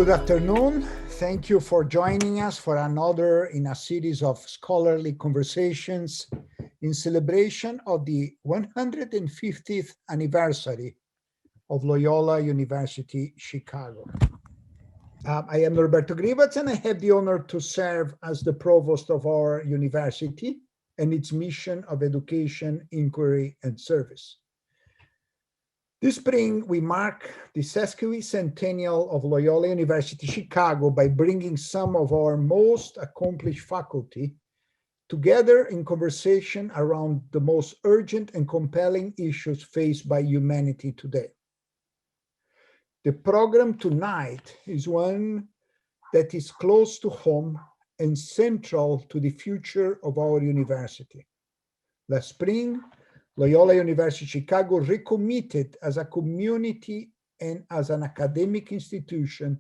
Good afternoon. Thank you for joining us for another in a series of scholarly conversations in celebration of the 150th anniversary of Loyola University, Chicago. I am Norberto Grzywacz, and I have the honor to serve as the provost of our university and its mission of education, inquiry, and service. This spring, we mark the sesquicentennial of Loyola University, Chicago by bringing some of our most accomplished faculty together in conversation around the most urgent and compelling issues faced by humanity today. The program tonight is one that is close to home and central to the future of our university. Last spring, Loyola University Chicago recommitted as a community and as an academic institution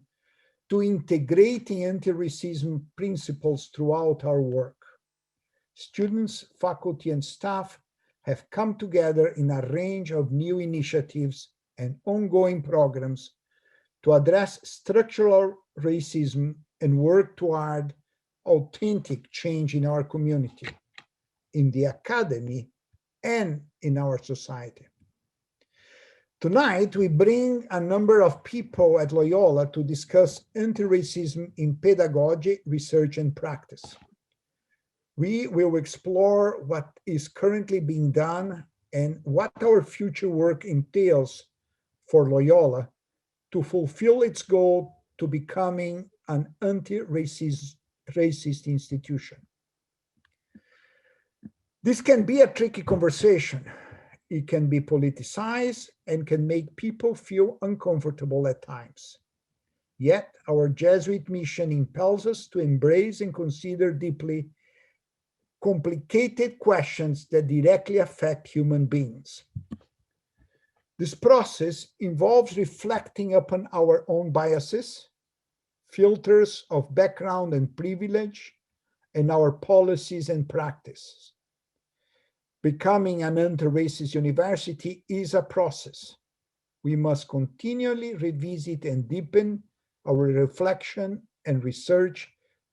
to integrating anti-racism principles throughout our work. Students, faculty, and staff have come together in a range of new initiatives and ongoing programs to address structural racism and work toward authentic change in our community, in the academy, and in our society. Tonight, we bring a number of people at Loyola to discuss anti-racism in pedagogy, research, and practice. We will explore what is currently being done and what our future work entails for Loyola to fulfill its goal to becoming an anti-racist institution. This can be a tricky conversation. It can be politicized and can make people feel uncomfortable at times. Yet, our Jesuit mission impels us to embrace and consider deeply complicated questions that directly affect human beings. This process involves reflecting upon our own biases, filters of background and privilege, and our policies and practices. Becoming an anti-racist university is a process. We must continually revisit and deepen our reflection and research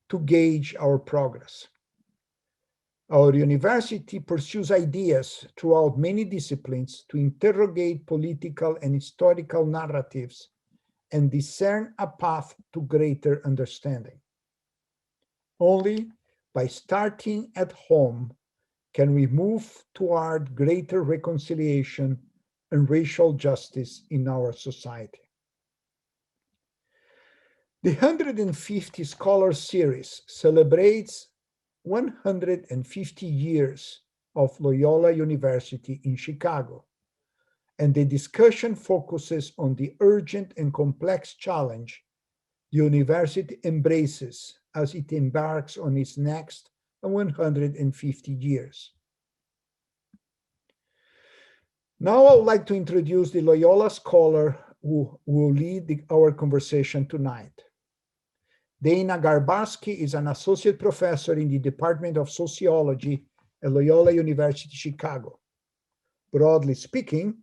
to gauge our progress. Our university pursues ideas throughout many disciplines to interrogate political and historical narratives and discern a path to greater understanding. Only by starting at home can we move toward greater reconciliation and racial justice in our society. The 150 Scholars Series celebrates 150 years of Loyola University in Chicago, and the discussion focuses on the urgent and complex challenge the university embraces as it embarks on its next 150 years. Now I would like to introduce the Loyola scholar who will lead our conversation tonight. Dana Garbarski is an associate professor in the Department of Sociology at Loyola University, Chicago. Broadly speaking,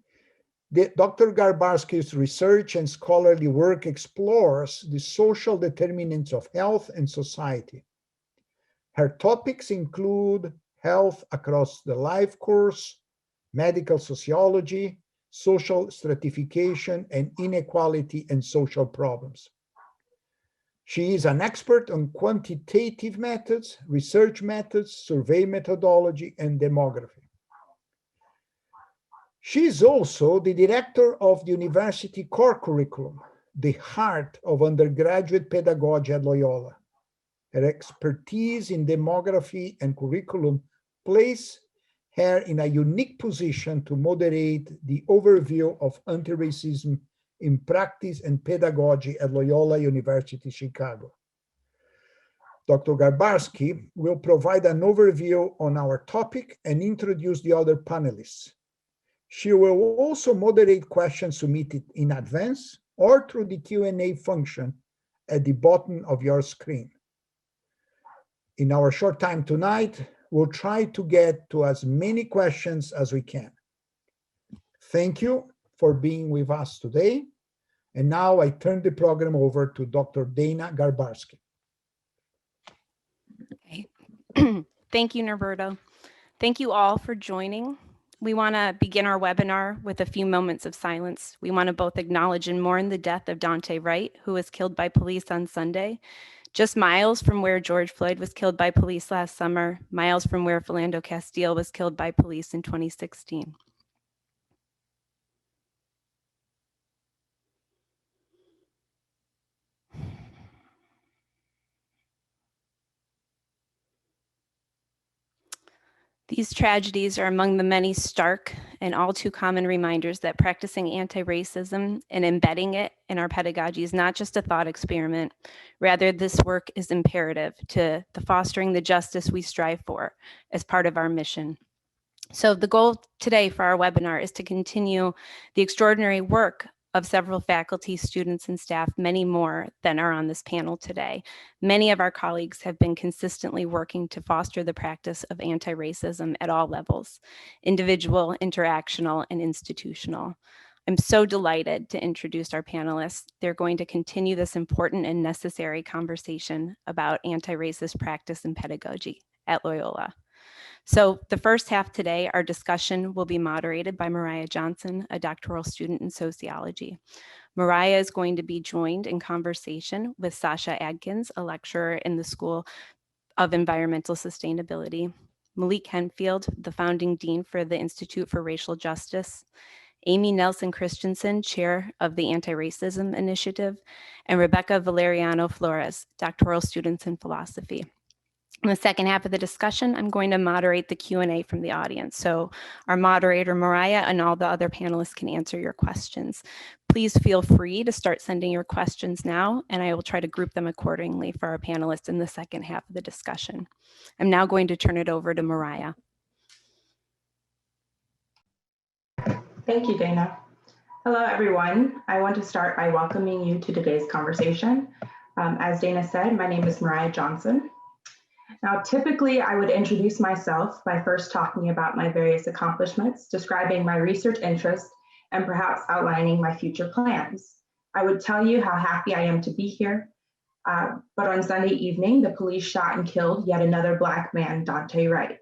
Dr. Garbarski's research and scholarly work explores the social determinants of health and society. Her topics include health across the life course, medical sociology, social stratification, and inequality and social problems. She is an expert on quantitative methods, research methods, survey methodology, and demography. She is also the director of the university core curriculum, the heart of undergraduate pedagogy at Loyola. Her expertise in demography and curriculum place her in a unique position to moderate the overview of anti-racism in practice and pedagogy at Loyola University, Chicago. Dr. Garbarski will provide an overview on our topic and introduce the other panelists. She will also moderate questions submitted in advance or through the Q&A function at the bottom of your screen. In our short time tonight, we'll try to get to as many questions as we can. Thank you for being with us today. And now I turn the program over to Dr. Dana Garbarski. Okay. Thank you, Norberto. Thank you all for joining. We want to begin our webinar with a few moments of silence. We want to both acknowledge and mourn the death of Daunte Wright, who was killed by police on Sunday, just miles from where George Floyd was killed by police last summer, miles from where Philando Castile was killed by police in 2016. These tragedies are among the many stark and all too common reminders that practicing anti-racism and embedding it in our pedagogy is not just a thought experiment. Rather, this work is imperative to the fostering the justice we strive for as part of our mission. So the goal today for our webinar is to continue the extraordinary work of several faculty, students, and staff, many more than are on this panel today. Many of our colleagues have been consistently working to foster the practice of anti-racism at all levels, individual, interactional, and institutional. I'm so delighted to introduce our panelists. They're going to continue this important and necessary conversation about anti-racist practice and pedagogy at Loyola. So the first half today, our discussion will be moderated by Moriah Johnson, a doctoral student in sociology. Moriah is going to be joined in conversation with Sasha Adkins, a lecturer in the School of Environmental Sustainability, Malik Henfield, the founding dean for the Institute for Racial Justice, Amy Nelson Christensen, chair of the Anti-Racism Initiative, and Rebecca Valeriano-Flores, doctoral students in philosophy. In the second half of the discussion, I'm going to moderate the Q&A from the audience. So our moderator, Moriah, and all the other panelists can answer your questions. Please feel free to start sending your questions now, and I will try to group them accordingly for our panelists in the second half of the discussion. I'm now going to turn it over to Moriah. Thank you, Dana. Hello, everyone. I want to start by welcoming you to today's conversation. As Dana said, my name is Moriah Johnson. Now, typically, I would introduce myself by first talking about my various accomplishments, describing my research interests, and perhaps outlining my future plans. I would tell you how happy I am to be here. But on Sunday evening, the police shot and killed yet another Black man, Daunte Wright.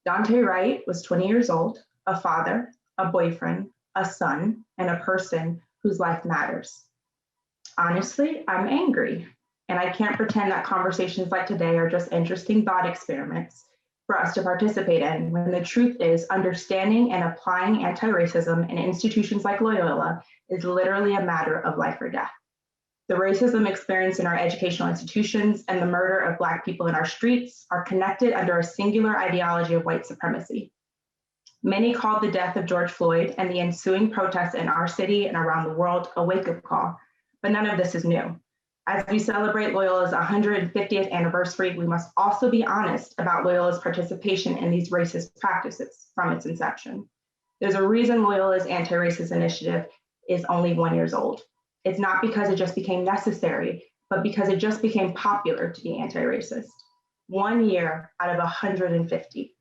Daunte Wright was 20 years old, a father, a boyfriend, a son, and a person whose life matters. Honestly, I'm angry. And I can't pretend that conversations like today are just interesting thought experiments for us to participate in, when the truth is understanding and applying anti-racism in institutions like Loyola is literally a matter of life or death. The racism experienced in our educational institutions and the murder of Black people in our streets are connected under a singular ideology of white supremacy. Many called the death of George Floyd and the ensuing protests in our city and around the world a wake-up call, but none of this is new. As we celebrate Loyola's 150th anniversary, we must also be honest about Loyola's participation in these racist practices from its inception. There's a reason Loyola's anti-racist initiative is only 1 year old. It's not because it just became necessary, but because it just became popular to be anti-racist. 1 year out of 150.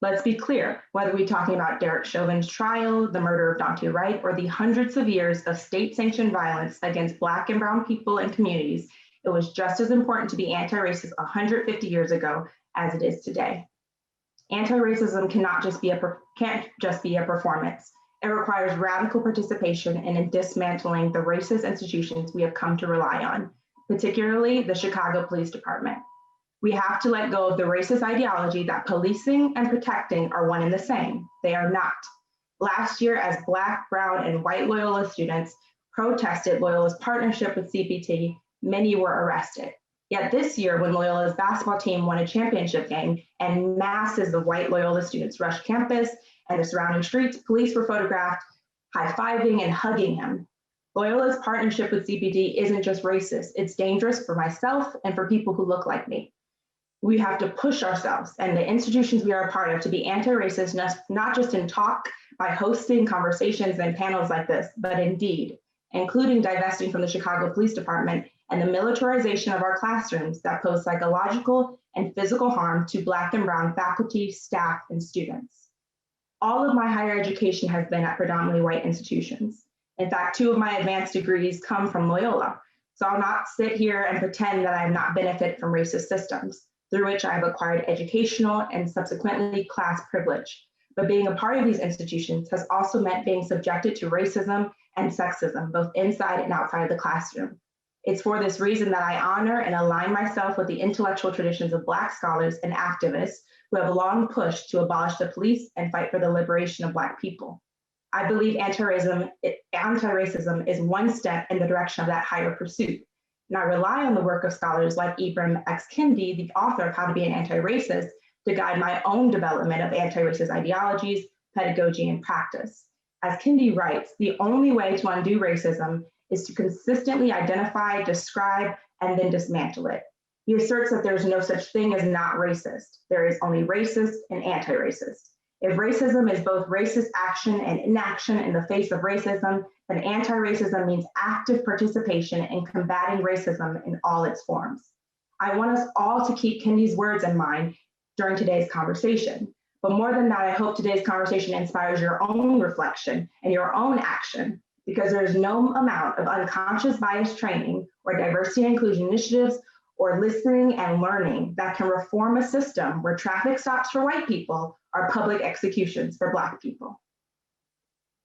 Let's be clear, whether we're talking about Derek Chauvin's trial, the murder of Daunte Wright, or the hundreds of years of state-sanctioned violence against Black and brown people and communities, it was just as important to be anti-racist 150 years ago as it is today. Anti-racism can't just be a performance. It requires radical participation in dismantling the racist institutions we have come to rely on, particularly the Chicago Police Department. We have to let go of the racist ideology that policing and protecting are one and the same. They are not. Last year, as Black, brown, and white Loyola students protested Loyola's partnership with CPT, many were arrested. Yet this year, when Loyola's basketball team won a championship game and masses of white Loyola students rushed campus and the surrounding streets, police were photographed high-fiving and hugging him. Loyola's partnership with CPT isn't just racist, it's dangerous for myself and for people who look like me. We have to push ourselves and the institutions we are a part of to be anti-racist, not just in talk, by hosting conversations and panels like this, but in deed, including divesting from the Chicago Police Department and the militarization of our classrooms that pose psychological and physical harm to Black and brown faculty, staff, and students. All of my higher education has been at predominantly white institutions. In fact, 2 of my advanced degrees come from Loyola. So I'll not sit here and pretend that I have not benefited from racist systems through which I have acquired educational and subsequently class privilege. But being a part of these institutions has also meant being subjected to racism and sexism, both inside and outside of the classroom. It's for this reason that I honor and align myself with the intellectual traditions of Black scholars and activists who have long pushed to abolish the police and fight for the liberation of Black people. I believe anti-racism is one step in the direction of that higher pursuit. And I rely on the work of scholars like Ibram X. Kendi, the author of How to Be an Anti-Racist, to guide my own development of anti-racist ideologies, pedagogy, and practice. As Kendi writes, the only way to undo racism is to consistently identify, describe, and then dismantle it. He asserts that there's no such thing as not racist. There is only racist and anti-racist. If racism is both racist action and inaction in the face of racism, then anti-racism means active participation in combating racism in all its forms. I want us all to keep Kendi's words in mind during today's conversation. But more than that, I hope today's conversation inspires your own reflection and your own action, because there is no amount of unconscious bias training or diversity and inclusion initiatives or listening and learning that can reform a system where traffic stops for white people are public executions for Black people.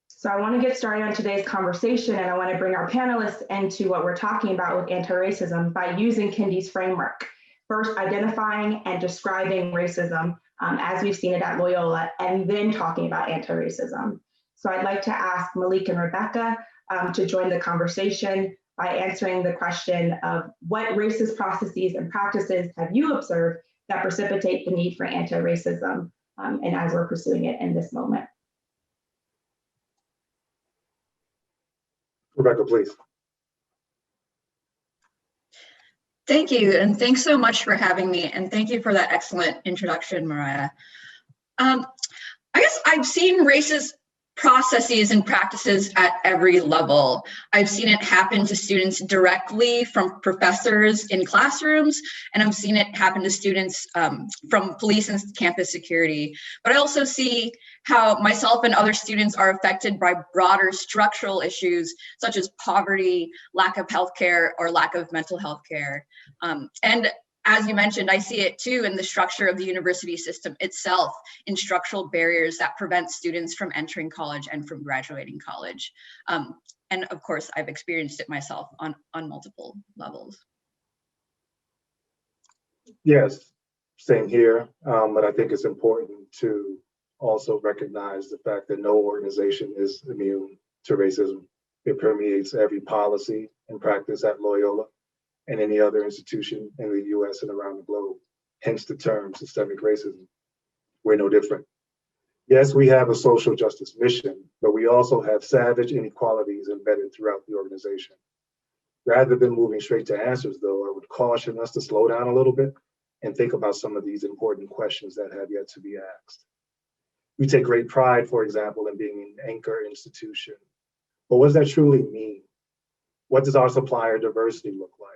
So I want to get started on today's conversation, and I want to bring our panelists into what we're talking about with anti-racism by using Kendi's framework. First, identifying and describing racism as we've seen it at Loyola, and then talking about anti-racism. So I'd like to ask Malik and Rebecca to join the conversation by answering the question of what racist processes and practices have you observed that precipitate the need for anti-racism, and as we're pursuing it in this moment. Rebecca, please. Thank you, and thanks so much for having me, and thank you for that excellent introduction, Moriah. I guess I've seen racist processes and practices at every level. I've seen it happen to students directly from professors in classrooms, and I've seen it happen to students from police and campus security. But I also see how myself and other students are affected by broader structural issues such as poverty, lack of healthcare, or lack of mental health care. And as you mentioned, I see it too in the structure of the university system itself, in structural barriers that prevent students from entering college and from graduating college. And of course, I've experienced it myself on multiple levels. Yes, same here, but I think it's important to also recognize the fact that no organization is immune to racism. It permeates every policy and practice at Loyola and any other institution in the US and around the globe, hence the term systemic racism. We're no different. Yes, we have a social justice mission, but we also have savage inequalities embedded throughout the organization. Rather than moving straight to answers though, I would caution us to slow down a little bit and think about some of these important questions that have yet to be asked. We take great pride, for example, in being an anchor institution, but what does that truly mean? What does our supplier diversity look like?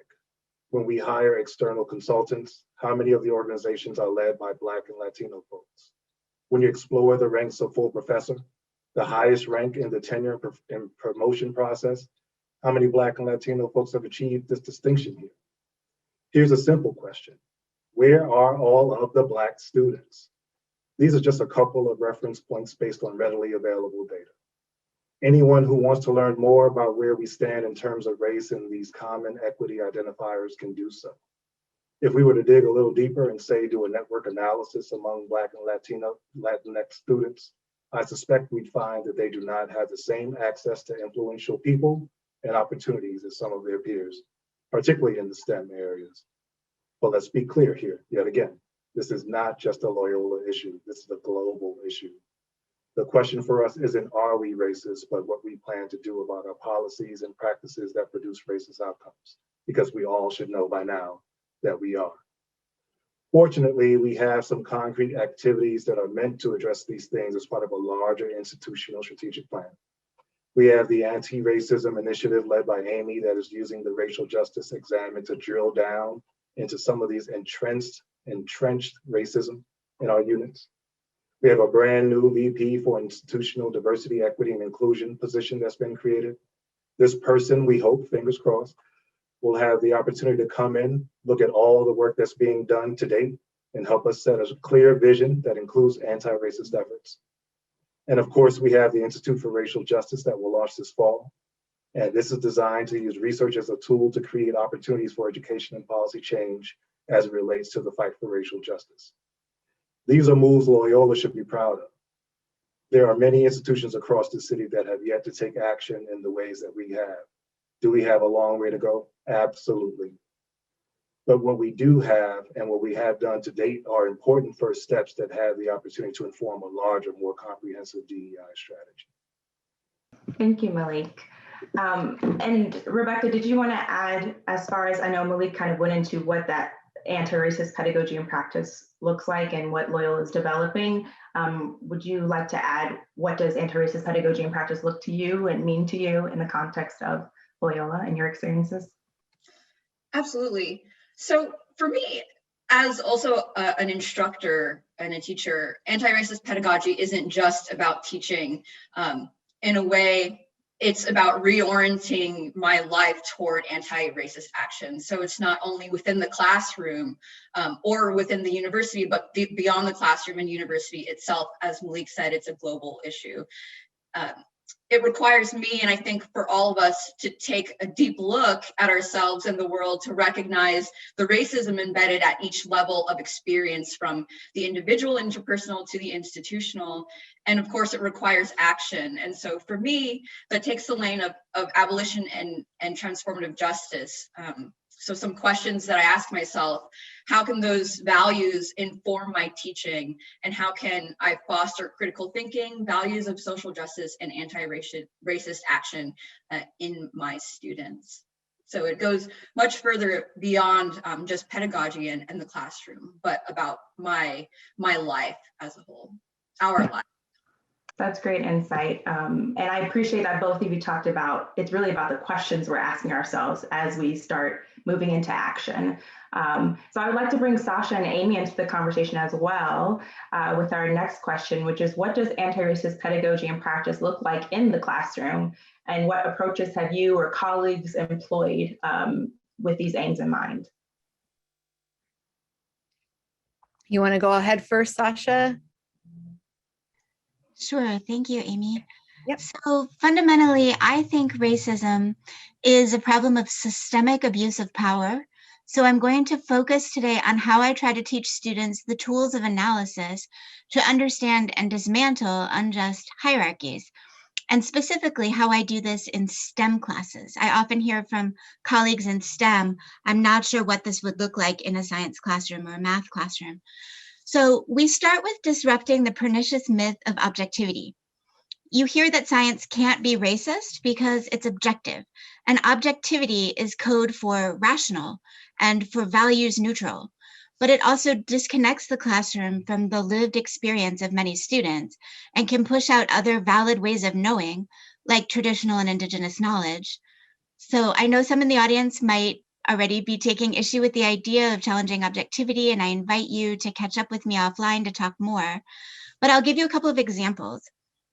When we hire external consultants, how many of the organizations are led by Black and Latino folks? When you explore the ranks of full professor, the highest rank in the tenure and promotion process, how many Black and Latino folks have achieved this distinction here? Here's a simple question. Where are all of the Black students? These are just a couple of reference points based on readily available data. Anyone who wants to learn more about where we stand in terms of race and these common equity identifiers can do so. If we were to dig a little deeper and say do a network analysis among Black and Latinx students, I suspect we'd find that they do not have the same access to influential people and opportunities as some of their peers, particularly in the STEM areas. But let's be clear here, yet again, this is not just a Loyola issue, this is a global issue. The question for us isn't are we racist, but what we plan to do about our policies and practices that produce racist outcomes, because we all should know by now that we are. Fortunately, we have some concrete activities that are meant to address these things as part of a larger institutional strategic plan. We have the anti-racism initiative led by Amy that is using the racial justice examine to drill down into some of these entrenched racism in our units. We have a brand new VP for Institutional Diversity, Equity, and Inclusion position that's been created. This person, we hope, fingers crossed, will have the opportunity to come in, look at all the work that's being done to date, and help us set a clear vision that includes anti-racist efforts. And of course, we have the Institute for Racial Justice that will launch this fall. And this is designed to use research as a tool to create opportunities for education and policy change as it relates to the fight for racial justice. These are moves Loyola should be proud of. There are many institutions across the city that have yet to take action in the ways that we have. Do we have a long way to go? Absolutely. But what we do have and what we have done to date are important first steps that have the opportunity to inform a larger, more comprehensive DEI strategy. Thank you, Malik. And Rebecca, did you want to add, as far as I know, Malik kind of went into what that anti-racist pedagogy and practice looks like and what Loyola is developing. Would you like to add, what does anti-racist pedagogy and practice look to you and mean to you in the context of Loyola and your experiences? Absolutely. So for me, as also an instructor and a teacher, anti-racist pedagogy isn't just about teaching. In a way, it's about reorienting my life toward anti-racist action. So it's not only within the classroom or within the university, but beyond the classroom and university itself. As Malik said, it's a global issue. It requires me, and I think for all of us, to take a deep look at ourselves and the world to recognize the racism embedded at each level of experience, from the individual interpersonal to the institutional. And of course, it requires action. And so for me, that takes the lane of abolition and transformative justice. So some questions that I ask myself: how can those values inform my teaching? And how can I foster critical thinking, values of social justice, and anti-racist action in my students? So it goes much further beyond just pedagogy and the classroom, but about my life as a whole, our life. That's great insight. And I appreciate that both of you talked about, it's really about the questions we're asking ourselves as we start moving into action. So I would like to bring Sasha and Amy into the conversation as well with our next question, which is, what does anti-racist pedagogy and practice look like in the classroom? And what approaches have you or colleagues employed with these aims in mind? You want to go ahead first, Sasha? Sure, thank you, Amy. Yep. So fundamentally, I think racism is a problem of systemic abuse of power. So I'm going to focus today on how I try to teach students the tools of analysis to understand and dismantle unjust hierarchies, and specifically how I do this in STEM classes. I often hear from colleagues in STEM, I'm not sure what this would look like in a science classroom or a math classroom. So we start with disrupting the pernicious myth of objectivity. You hear that science can't be racist because it's objective, and objectivity is code for rational and for values neutral. But it also disconnects the classroom from the lived experience of many students and can push out other valid ways of knowing, like traditional and indigenous knowledge. So I know some in the audience might already be taking issue with the idea of challenging objectivity, and I invite you to catch up with me offline to talk more. But I'll give you a couple of examples.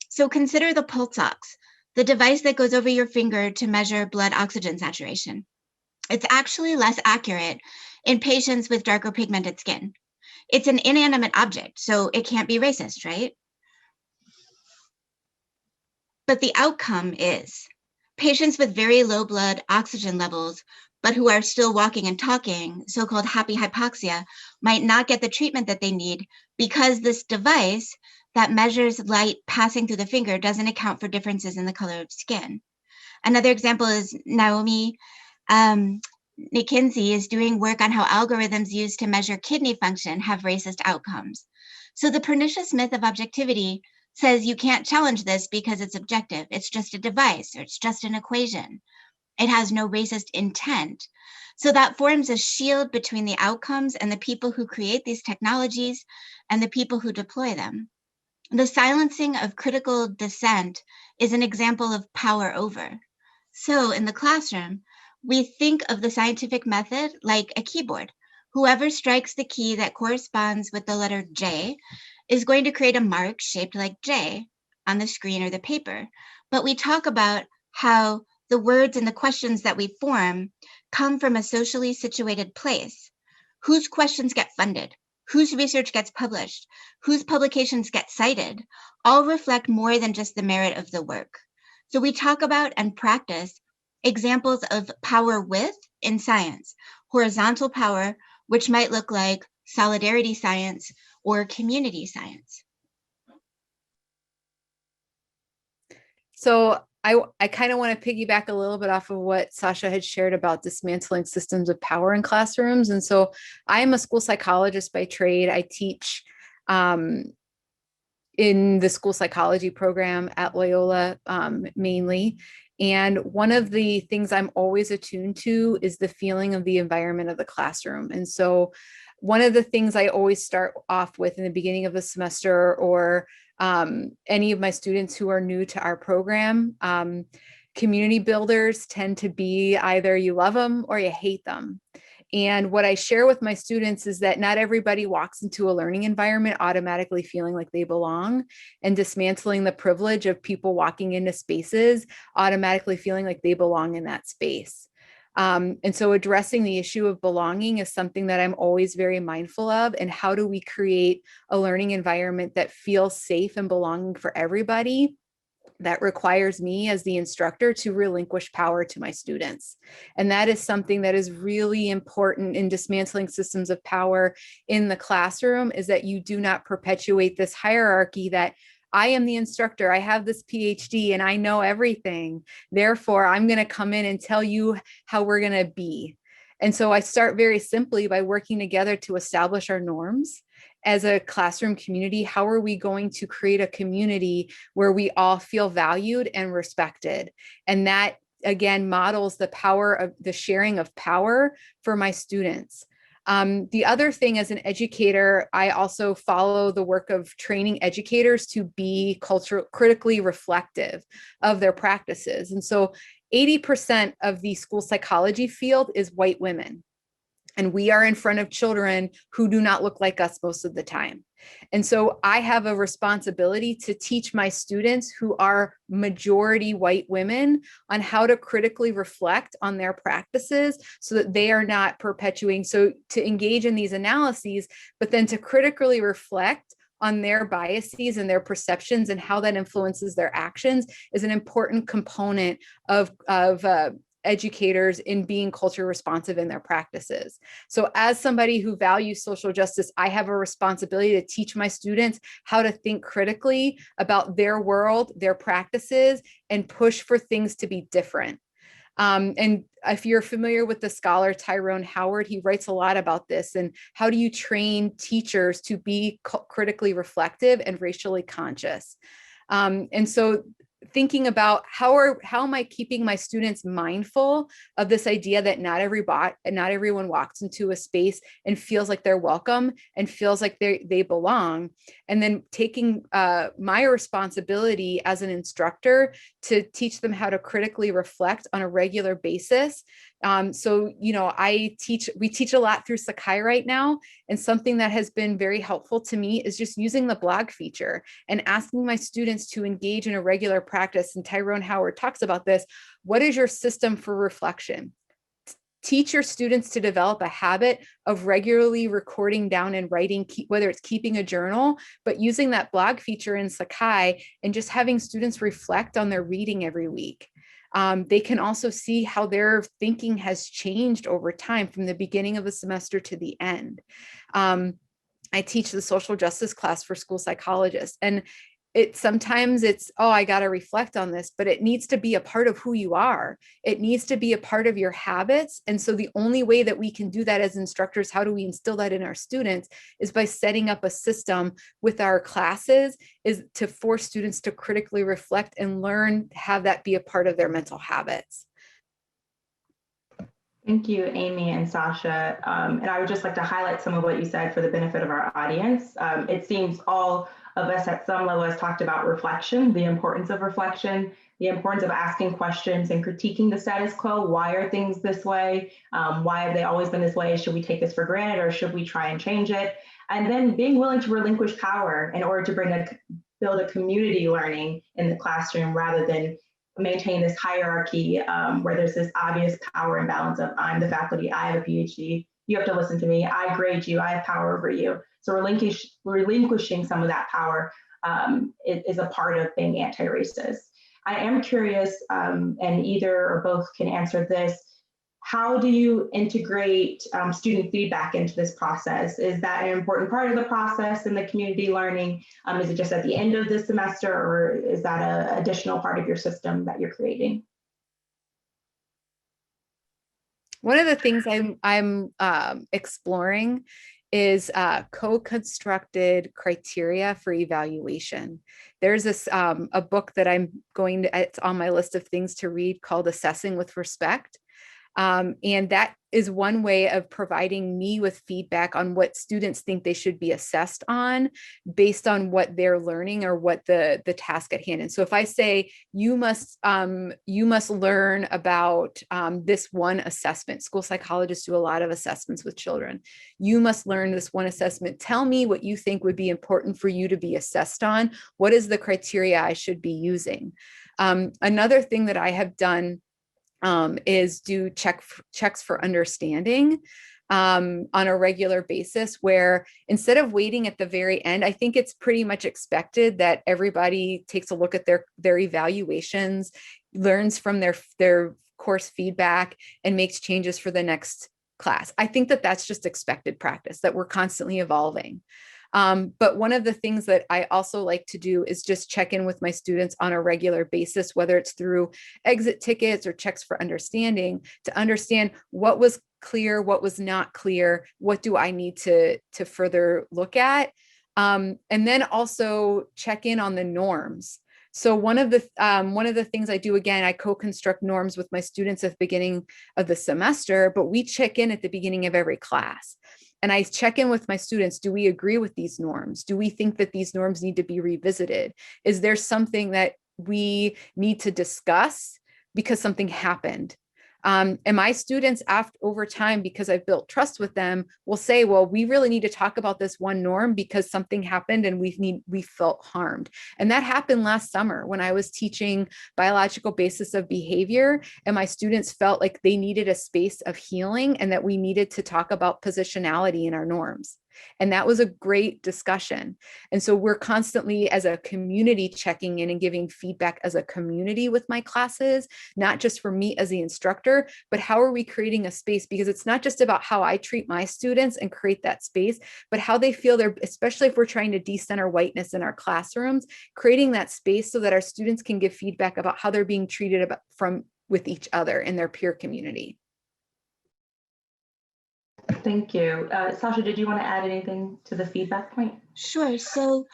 So consider the pulse ox, the device that goes over your finger to measure blood oxygen saturation. It's actually less accurate in patients with darker pigmented skin. It's an inanimate object, so it can't be racist, right? But the outcome is patients with very low blood oxygen levels, but who are still walking and talking, so-called happy hypoxia, might not get the treatment that they need because this device that measures light passing through the finger doesn't account for differences in the color of skin. Another example is Naomi McKinsey is doing work on how algorithms used to measure kidney function have racist outcomes. So the pernicious myth of objectivity says you can't challenge this because it's objective. It's just a device, or it's just an equation. It has no racist intent. So that forms a shield between the outcomes and the people who create these technologies and the people who deploy them. The silencing of critical dissent is an example of power over. So in the classroom, we think of the scientific method like a keyboard. Whoever strikes the key that corresponds with the letter J is going to create a mark shaped like J on the screen or the paper. But we talk about how the words and the questions that we form come from a socially situated place. Whose questions get funded? Whose research gets published? Whose publications get cited? All reflect more than just the merit of the work. So we talk about and practice examples of power with in science, horizontal power, which might look like solidarity science or community science. So I kind of want to piggyback a little bit off of what Sasha had shared about dismantling systems of power in classrooms. And so I'm a school psychologist by trade. I teach in the school psychology program at Loyola mainly. And one of the things I'm always attuned to is the feeling of the environment of the classroom. And so one of the things I always start off with in the beginning of the semester, or any of my students who are new to our program, community builders tend to be either you love them or you hate them. And what I share with my students is that not everybody walks into a learning environment automatically feeling like they belong, and dismantling the privilege of people walking into spaces automatically feeling like they belong in that space. And so addressing the issue of belonging is something that I'm always very mindful of. And how do we create a learning environment that feels safe and belonging for everybody? That requires me as the instructor to relinquish power to my students. And that is something that is really important in dismantling systems of power in the classroom, is that you do not perpetuate this hierarchy that I am the instructor, I have this PhD and I know everything. Therefore, I'm going to come in and tell you how we're going to be. And so I start very simply by working together to establish our norms as a classroom community. How are we going to create a community where we all feel valued and respected? And that, again, models the power of the sharing of power for my students. The other thing, as an educator, I also follow the work of training educators to be critically reflective of their practices. And so 80% of the school psychology field is white women. And we are in front of children who do not look like us most of the time. And so I have a responsibility to teach my students, who are majority white women, on how to critically reflect on their practices so that they are not perpetuating. So to engage in these analyses, but then to critically reflect on their biases and their perceptions and how that influences their actions is an important component of educators in being culture responsive in their practices. So as somebody who values social justice, I have a responsibility to teach my students how to think critically about their world, their practices, and push for things to be different. And if you're familiar with the scholar Tyrone Howard, he writes a lot about this. And how do you train teachers to be critically reflective and racially conscious? And so thinking about how am I keeping my students mindful of this idea that not everyone walks into a space and feels like they're welcome and feels like they belong, and then taking my responsibility as an instructor to teach them how to critically reflect on a regular basis. So, we teach a lot through Sakai right now. And something that has been very helpful to me is just using the blog feature and asking my students to engage in a regular practice. And Tyrone Howard talks about this. What is your system for reflection? Teach your students to develop a habit of regularly recording down and writing, whether it's keeping a journal, but using that blog feature in Sakai and just having students reflect on their reading every week. They can also see how their thinking has changed over time from the beginning of the semester to the end. I teach the social justice class for school psychologists, and sometimes it's, I got to reflect on this, but it needs to be a part of who you are. It needs to be a part of your habits. And so the only way that we can do that as instructors, how do we instill that in our students, is by setting up a system with our classes, is to force students to critically reflect and learn, have that be a part of their mental habits. Thank you, Amy and Sasha. And I would just like to highlight some of what you said for the benefit of our audience. It seems all of us at some level has talked about reflection, the importance of reflection, the importance of asking questions and critiquing the status quo. Why are things this way? Why have they always been this way? Should we take this for granted, or should we try and change it? and then being willing to relinquish power in order to build a community learning in the classroom rather than maintain this hierarchy where there's this obvious power imbalance of I'm the faculty, I have a PhD, you have to listen to me, I grade you, I have power over you. So relinquishing some of that power is a part of being anti-racist. I am curious, and either or both can answer this, how do you integrate student feedback into this process? Is that an important part of the process in the community learning? Is it just at the end of the semester, or is that an additional part of your system that you're creating? One of the things I'm exploring is co-constructed criteria for evaluation. There's this a book that it's on my list of things to read called Assessing with Respect. And that is one way of providing me with feedback on what students think they should be assessed on based on what they're learning or what the task at hand. And so if I say, you must learn about this one assessment, school psychologists do a lot of assessments with children. You must learn this one assessment. Tell me what you think would be important for you to be assessed on. What is the criteria I should be using? Another thing that I have done is do checks for understanding on a regular basis, where instead of waiting at the very end, I think it's pretty much expected that everybody takes a look at their evaluations, learns from their course feedback, and makes changes for the next class. I think that that's just expected practice, that we're constantly evolving. But one of the things that I also like to do is just check in with my students on a regular basis, whether it's through exit tickets or checks for understanding, to understand what was clear, what was not clear, what do I need to further look at, and then also check in on the norms. So one of the things I do, again, I co-construct norms with my students at the beginning of the semester, but we check in at the beginning of every class. And I check in with my students. Do we agree with these norms? Do we think that these norms need to be revisited? Is there something that we need to discuss because something happened? And my students, over time, because I've built trust with them, will say, well, we really need to talk about this one norm because something happened and we felt harmed. And that happened last summer when I was teaching biological basis of behavior, and my students felt like they needed a space of healing and that we needed to talk about positionality in our norms. And that was a great discussion. And so we're constantly, as a community, checking in and giving feedback as a community with my classes, not just for me as the instructor, but how are we creating a space? Because it's not just about how I treat my students and create that space, but how they feel there, especially if we're trying to decenter whiteness in our classrooms, creating that space so that our students can give feedback about how they're being treated with each other in their peer community. Thank you. Sasha, did you want to add anything to the feedback point? Sure. So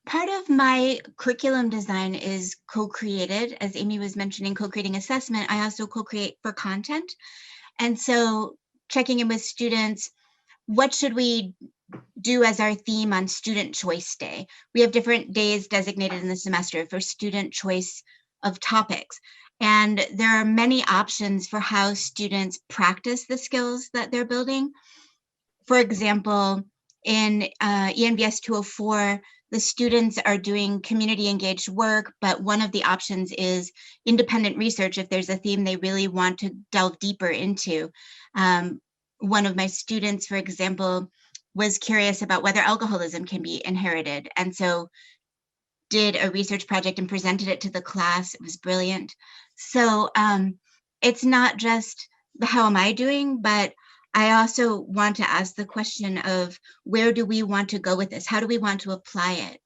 part of my curriculum design is co-created. As Amy was mentioning, co-creating assessment, I also co-create for content. And so checking in with students, what should we do as our theme on Student Choice Day? We have different days designated in the semester for student choice of topics. And there are many options for how students practice the skills that they're building. For example, in ENVS 204, the students are doing community engaged work, but one of the options is independent research if there's a theme they really want to delve deeper into. One of my students, for example, was curious about whether alcoholism can be inherited. And so did a research project and presented it to the class. It was brilliant. So it's not just the how am I doing, but I also want to ask the question of where do we want to go with this? How do we want to apply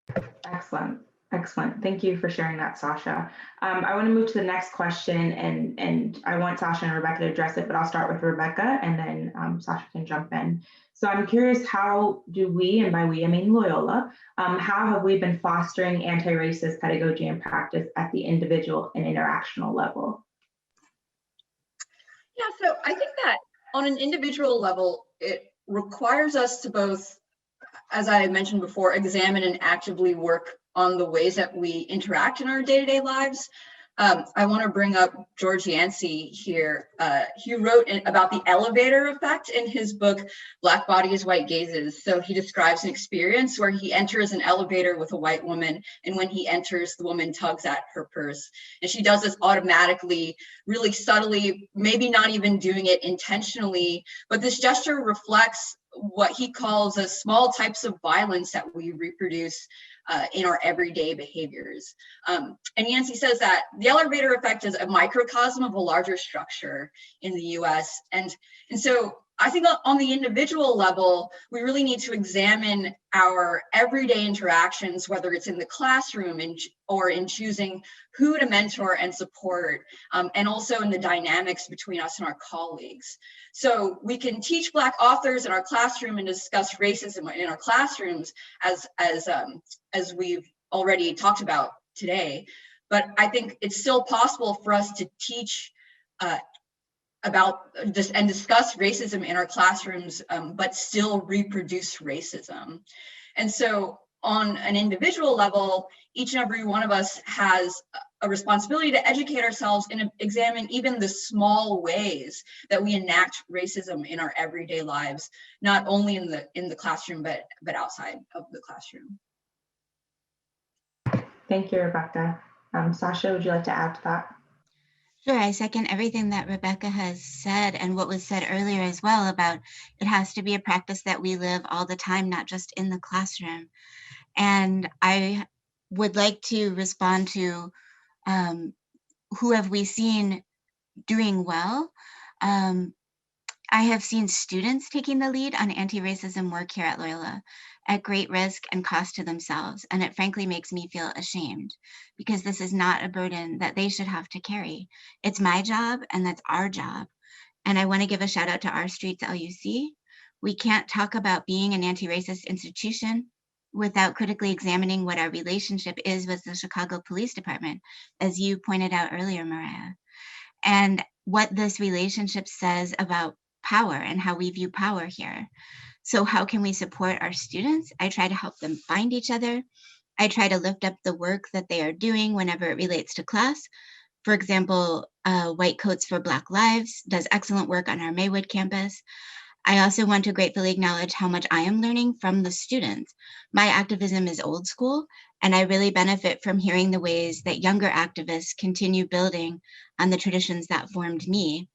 it? Excellent. Excellent. Thank you for sharing that, Sasha. I want to move to the next question, and I want Sasha and Rebecca to address it, but I'll start with Rebecca and then Sasha can jump in. So I'm curious, how do we, and by we I mean Loyola, how have we been fostering anti-racist pedagogy and practice at the individual and interactional level? Yeah, so I think that on an individual level, it requires us to both, as I mentioned before, examine and actively work on the ways that we interact in our day-to-day lives. I want to bring up George Yancey here. He wrote about the elevator effect in his book, Black Bodies, White Gazes. So he describes an experience where he enters an elevator with a white woman, and when he enters, the woman tugs at her purse. And she does this automatically, really subtly, maybe not even doing it intentionally, but this gesture reflects what he calls as small types of violence that we reproduce in our everyday behaviors. And Yancey says that the elevator effect is a microcosm of a larger structure in the US. And so I think on the individual level, we really need to examine our everyday interactions, whether it's in the classroom or in choosing who to mentor and support, and also in the dynamics between us and our colleagues. So we can teach Black authors in our classroom and discuss racism in our classrooms as we've already talked about today. But I think it's still possible for us to teach about this and discuss racism in our classrooms, but still reproduce racism. And so on an individual level, each and every one of us has a responsibility to educate ourselves and examine even the small ways that we enact racism in our everyday lives, not only in the classroom, but outside of the classroom. Thank you, Rebecca. Sasha, would you like to add to that? Sure, I second everything that Rebecca has said and what was said earlier as well about it has to be a practice that we live all the time, not just in the classroom. And I would like to respond to who have we seen doing well. I have seen students taking the lead on anti-racism work here at Loyola at great risk and cost to themselves. And it frankly makes me feel ashamed because this is not a burden that they should have to carry. It's my job and that's our job. And I want to give a shout out to our streets LUC. We can't talk about being an anti-racist institution without critically examining what our relationship is with the Chicago Police Department, as you pointed out earlier, Moriah, and what this relationship says about power and how we view power here. So how can we support our students? I try to help them find each other. I try to lift up the work that they are doing whenever it relates to class. For example, White Coats for Black Lives does excellent work on our Maywood campus. I also want to gratefully acknowledge how much I am learning from the students. My activism is old school, and I really benefit from hearing the ways that younger activists continue building on the traditions that formed me.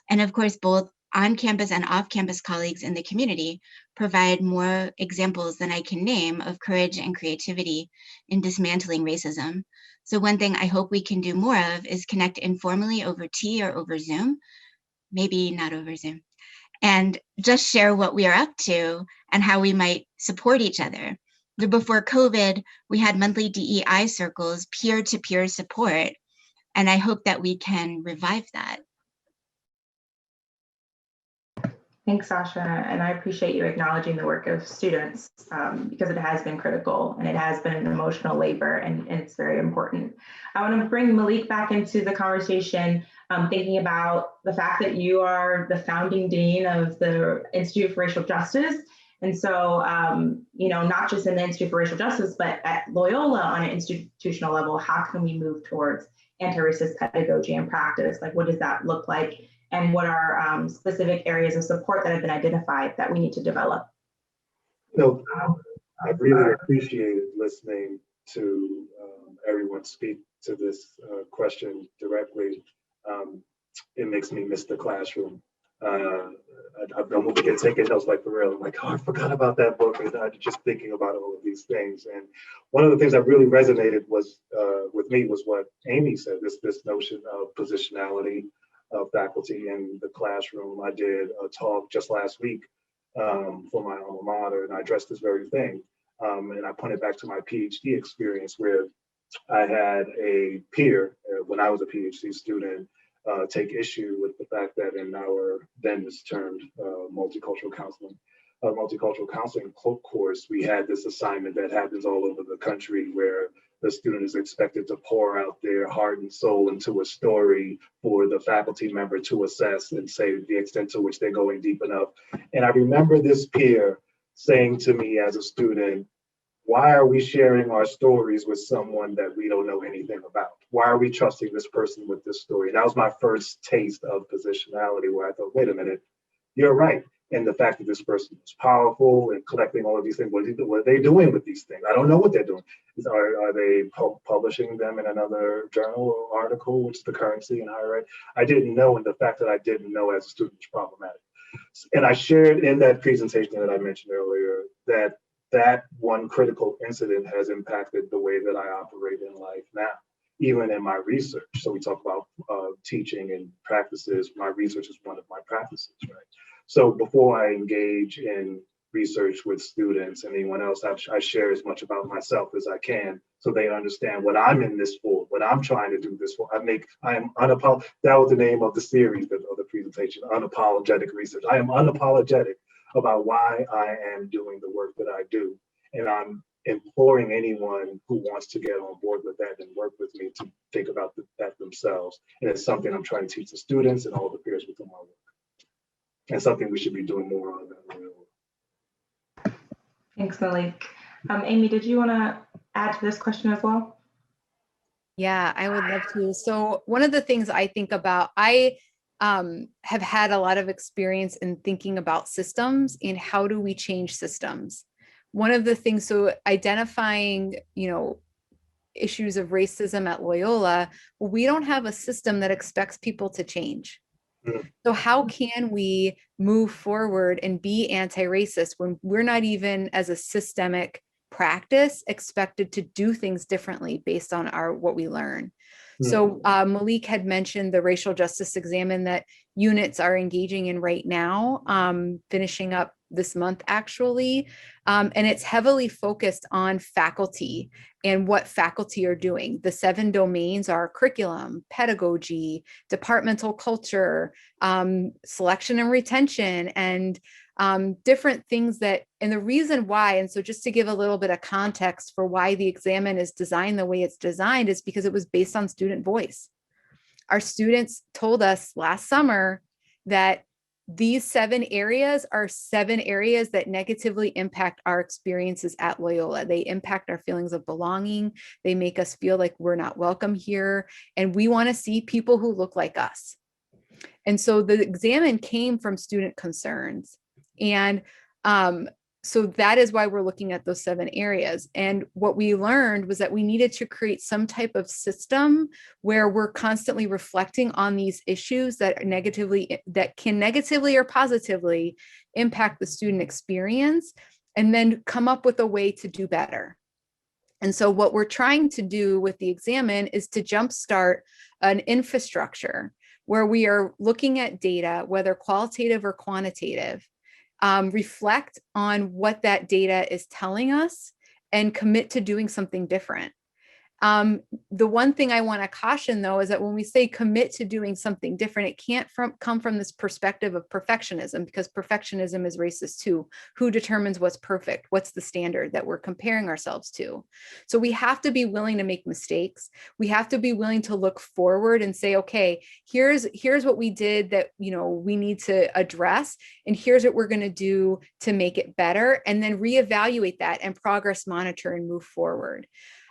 And of course, both on-campus and off-campus colleagues in the community provide more examples than I can name of courage and creativity in dismantling racism. So one thing I hope we can do more of is connect informally over tea or over Zoom, maybe not over Zoom, and just share what we are up to and how we might support each other. Before COVID, we had monthly DEI circles, peer-to-peer support, and I hope that we can revive that. Thanks, Sasha, and I appreciate you acknowledging the work of students because it has been critical and it has been an emotional labor and it's very important. I want to bring Malik back into the conversation, thinking about the fact that you are the founding dean of the Institute for Racial Justice. And so, not just in the Institute for Racial Justice, but at Loyola on an institutional level, how can we move towards anti-racist pedagogy and practice? Like, what does that look like? And what are specific areas of support that have been identified that we need to develop? I really appreciated listening to everyone speak to this question directly. It makes me miss the classroom. I've been moving and taking notes, like for real. I'm like, oh, I forgot about that book, and I'm just thinking about all of these things. And one of the things that really resonated was with me was what Amy said. This notion of positionality of faculty in the classroom. I did a talk just last week for my alma mater, and I addressed this very thing. And I pointed back to my PhD experience where I had a peer when I was a PhD student take issue with the fact that in our then termed multicultural counseling course, we had this assignment that happens all over the country where the student is expected to pour out their heart and soul into a story for the faculty member to assess and say the extent to which they're going deep enough. And I remember this peer saying to me as a student, why are we sharing our stories with someone that we don't know anything about? why are we trusting this person with this story? And that was my first taste of positionality, where I thought, wait a minute, you're right. And the fact that this person was powerful and collecting all of these things, what are they doing with these things? I don't know what they're doing. Are they publishing them in another journal or article, which is the currency in higher ed? I didn't know, and the fact that I didn't know as a student was problematic. And I shared in that presentation that I mentioned earlier that that one critical incident has impacted the way that I operate in life now, even in my research. So we talk about teaching and practices. My research is one of my practices, right? So before I engage in research with students and anyone else, I share as much about myself as I can so they understand what I'm in this for, what I'm trying to do this for. I am unapologetic. That was the name of the series of the presentation, Unapologetic Research. I am unapologetic about why I am doing the work that I do. And I'm imploring anyone who wants to get on board with that and work with me to think about that themselves. And it's something I'm trying to teach the students and all the peers within my work. And something we should be doing more of at Loyola. Thanks, Malik. Amy, did you want to add to this question as well? Yeah, I would love to. So one of the things I think about, I have had a lot of experience in thinking about systems and how do we change systems. One of the things, so identifying, issues of racism at Loyola, well, we don't have a system that expects people to change. So how can we move forward and be anti-racist when we're not even as a systemic practice expected to do things differently based on what we learn? So Malik had mentioned the racial justice examen that units are engaging in right now, finishing up this month actually. And it's heavily focused on faculty and what faculty are doing. The 7 domains are curriculum, pedagogy, departmental culture, selection and retention, and different things and the reason why, and so just to give a little bit of context for why the examen is designed the way it's designed is because it was based on student voice. Our students told us last summer that these 7 areas are 7 areas that negatively impact our experiences at Loyola. They impact our feelings of belonging. They make us feel like we're not welcome here. And we want to see people who look like us. And so the examen came from student concerns. And so that is why we're looking at those 7 areas. And what we learned was that we needed to create some type of system where we're constantly reflecting on these issues that can negatively or positively impact the student experience, and then come up with a way to do better. And so what we're trying to do with the examen is to jumpstart an infrastructure where we are looking at data, whether qualitative or quantitative, reflect on what that data is telling us and commit to doing something different. The one thing I want to caution, though, is that when we say commit to doing something different, it can't come from this perspective of perfectionism, because perfectionism is racist too. Who determines what's perfect? What's the standard that we're comparing ourselves to? So we have to be willing to make mistakes. We have to be willing to look forward and say, okay, here's what we did that we need to address, and here's what we're going to do to make it better, and then reevaluate that and progress monitor and move forward.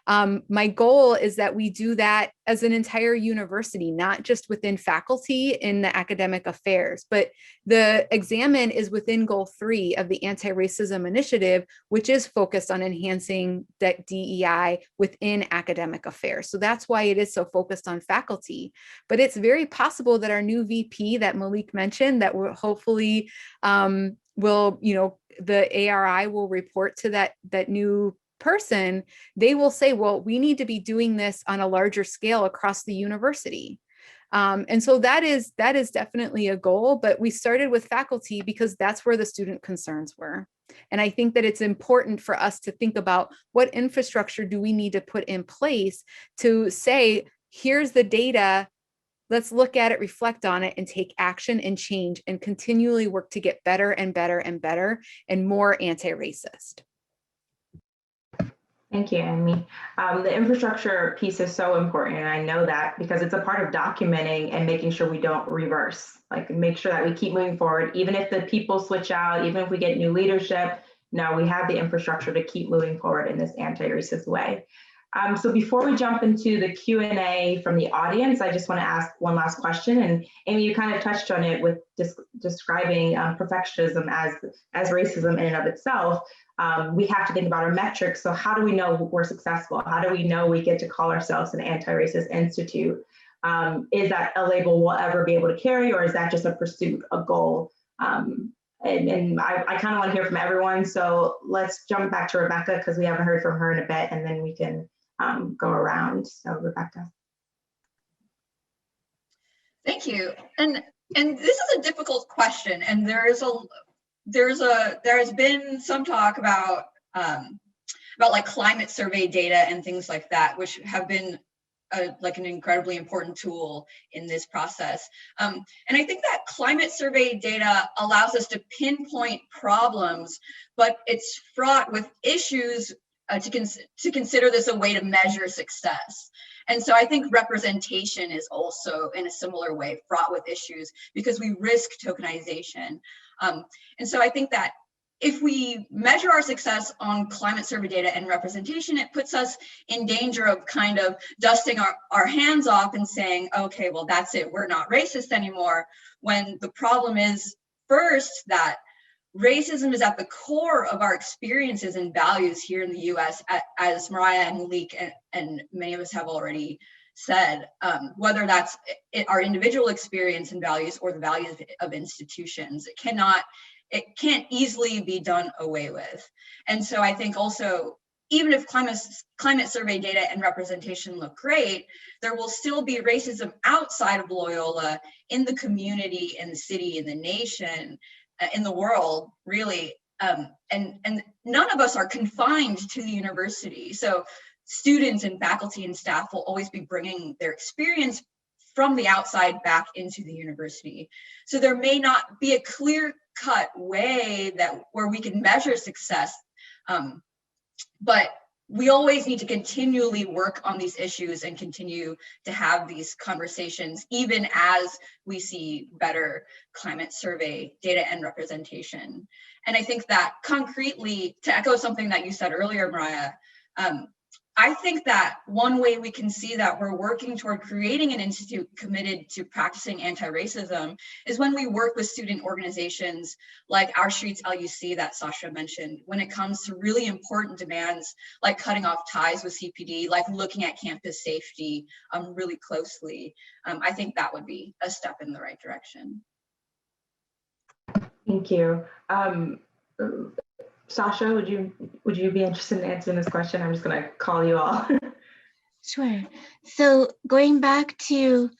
My goal is that we do that as an entire university, not just within faculty in the academic affairs, but the examen is within goal 3 of the anti-racism initiative, which is focused on enhancing that DEI within academic affairs. So that's why it is so focused on faculty. But it's very possible that our new VP that Malik mentioned, that will hopefully the ARI will report to that new person, they will say, well, we need to be doing this on a larger scale across the university. And so that is definitely a goal, but we started with faculty because that's where the student concerns were. And I think that it's important for us to think about what infrastructure do we need to put in place to say, here's the data, let's look at it, reflect on it, and take action and change and continually work to get better and better and better and more anti-racist. Thank you, Amy. The infrastructure piece is so important, and I know that because it's a part of documenting and making sure we don't reverse, like make sure that we keep moving forward, even if the people switch out, even if we get new leadership. No, we have the infrastructure to keep moving forward in this anti-racist way. So before we jump into the Q&A from the audience, I just want to ask one last question. And Amy, you kind of touched on it with describing perfectionism as racism in and of itself. We have to think about our metrics. So how do we know we're successful? How do we know we get to call ourselves an anti-racist institute? Is that a label we'll ever be able to carry, or is that just a pursuit, a goal? And I kind of want to hear from everyone. So let's jump back to Rebecca, because we haven't heard from her in a bit, and then we can go around. So Rebecca. Thank you. And this is a difficult question, and there has been some talk about like climate survey data and things like that, which have been like an incredibly important tool in this process. And I think that climate survey data allows us to pinpoint problems, but it's fraught with issues to consider this a way to measure success. And so I think representation is also in a similar way fraught with issues, because we risk tokenization. And so I think that if we measure our success on climate survey data and representation, it puts us in danger of kind of dusting our hands off and saying, okay, well, that's it, we're not racist anymore, when the problem is first that racism is at the core of our experiences and values here in the US, as Moriah and Malik and many of us have already said, whether that's our individual experience and values or the values of institutions. It can't easily be done away with. And so I think also, even if climate survey data and representation look great, there will still be racism outside of Loyola, in the community, in the city, in the nation, in the world, really. And none of us are confined to the university. So students and faculty and staff will always be bringing their experience from the outside back into the university. So there may not be a clear-cut way where we can measure success, but we always need to continually work on these issues and continue to have these conversations, even as we see better climate survey data and representation. And I think that concretely, to echo something that you said earlier, Moriah, I think that one way we can see that we're working toward creating an institute committed to practicing anti-racism is when we work with student organizations like Our Streets LUC that Sasha mentioned, when it comes to really important demands like cutting off ties with CPD, like looking at campus safety really closely. I think that would be a step in the right direction. Thank you. Sasha, would you be interested in answering this question? I'm just going to call you all. Sure. So going back to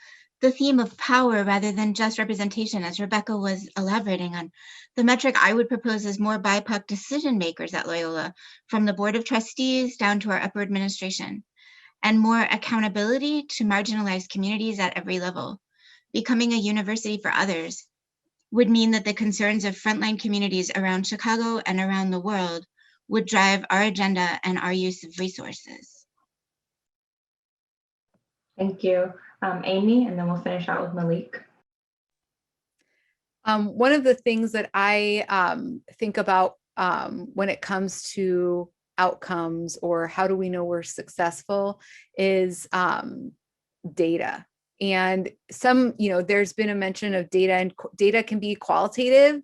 the theme of power rather than just representation, as Rebecca was elaborating on, the metric I would propose is more BIPOC decision makers at Loyola, from the Board of Trustees down to our upper administration, and more accountability to marginalized communities at every level. Becoming a university for others would mean that the concerns of frontline communities around Chicago and around the world would drive our agenda and our use of resources. Thank you. Amy, and then we'll finish out with Malik. One of the things that I think about when it comes to outcomes or how do we know we're successful is data. And there's been a mention of data, and data can be qualitative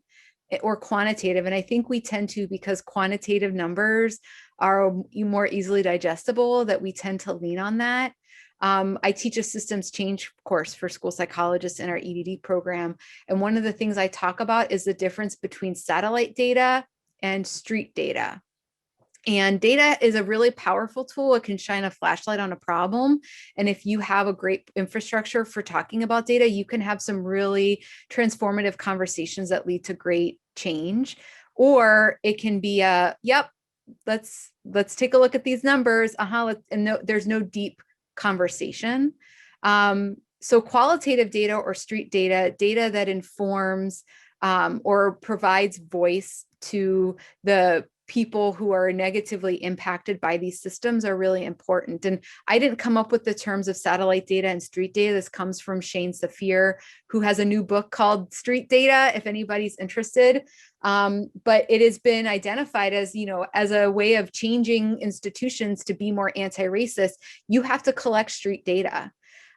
or quantitative. And I think we tend to, because quantitative numbers are more easily digestible, that we tend to lean on that. I teach a systems change course for school psychologists in our EDD program. And one of the things I talk about is the difference between satellite data and street data. And data is a really powerful tool. It can shine a flashlight on a problem. And if you have a great infrastructure for talking about data, you can have some really transformative conversations that lead to great change. Or it can be yep, let's take a look at these numbers. There's no deep conversation. So qualitative data or street data that informs or provides voice to the people who are negatively impacted by these systems are really important. And I didn't come up with the terms of satellite data and street data. This comes from Shane Saphir, who has a new book called Street Data, if anybody's interested. But it has been identified as, as a way of changing institutions to be more anti-racist, you have to collect street data.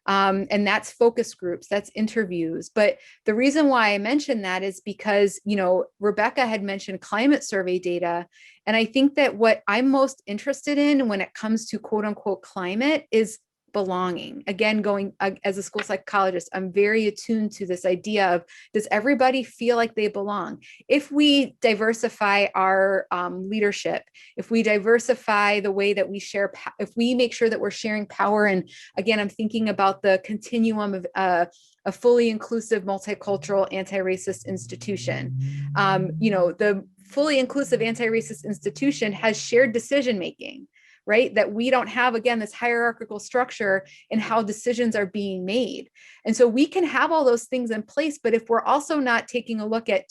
And that's focus groups, that's interviews. But the reason why I mentioned that is because, Rebecca had mentioned climate survey data. And I think that what I'm most interested in when it comes to quote unquote climate is belonging. Again, going as a school psychologist, I'm very attuned to this idea of, does everybody feel like they belong? If we diversify our leadership, if we diversify the way that we share, if we make sure that we're sharing power, and again, I'm thinking about the continuum of a fully inclusive, multicultural, anti-racist institution. The fully inclusive anti-racist institution has shared decision-making, right? That we don't have, again, this hierarchical structure in how decisions are being made. And so we can have all those things in place, but if we're also not taking a look at,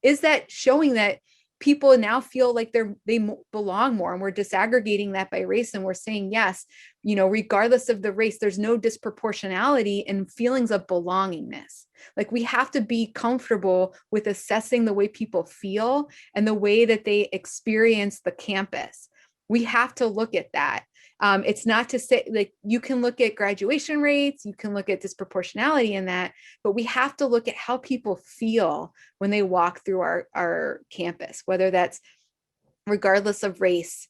is that showing that people now feel like they belong more, and we're disaggregating that by race, and we're saying, yes, regardless of the race, there's no disproportionality in feelings of belongingness. Like, we have to be comfortable with assessing the way people feel and the way that they experience the campus. We have to look at that. It's not to say, like, you can look at graduation rates, you can look at disproportionality in that, but we have to look at how people feel when they walk through our campus, whether that's regardless of race,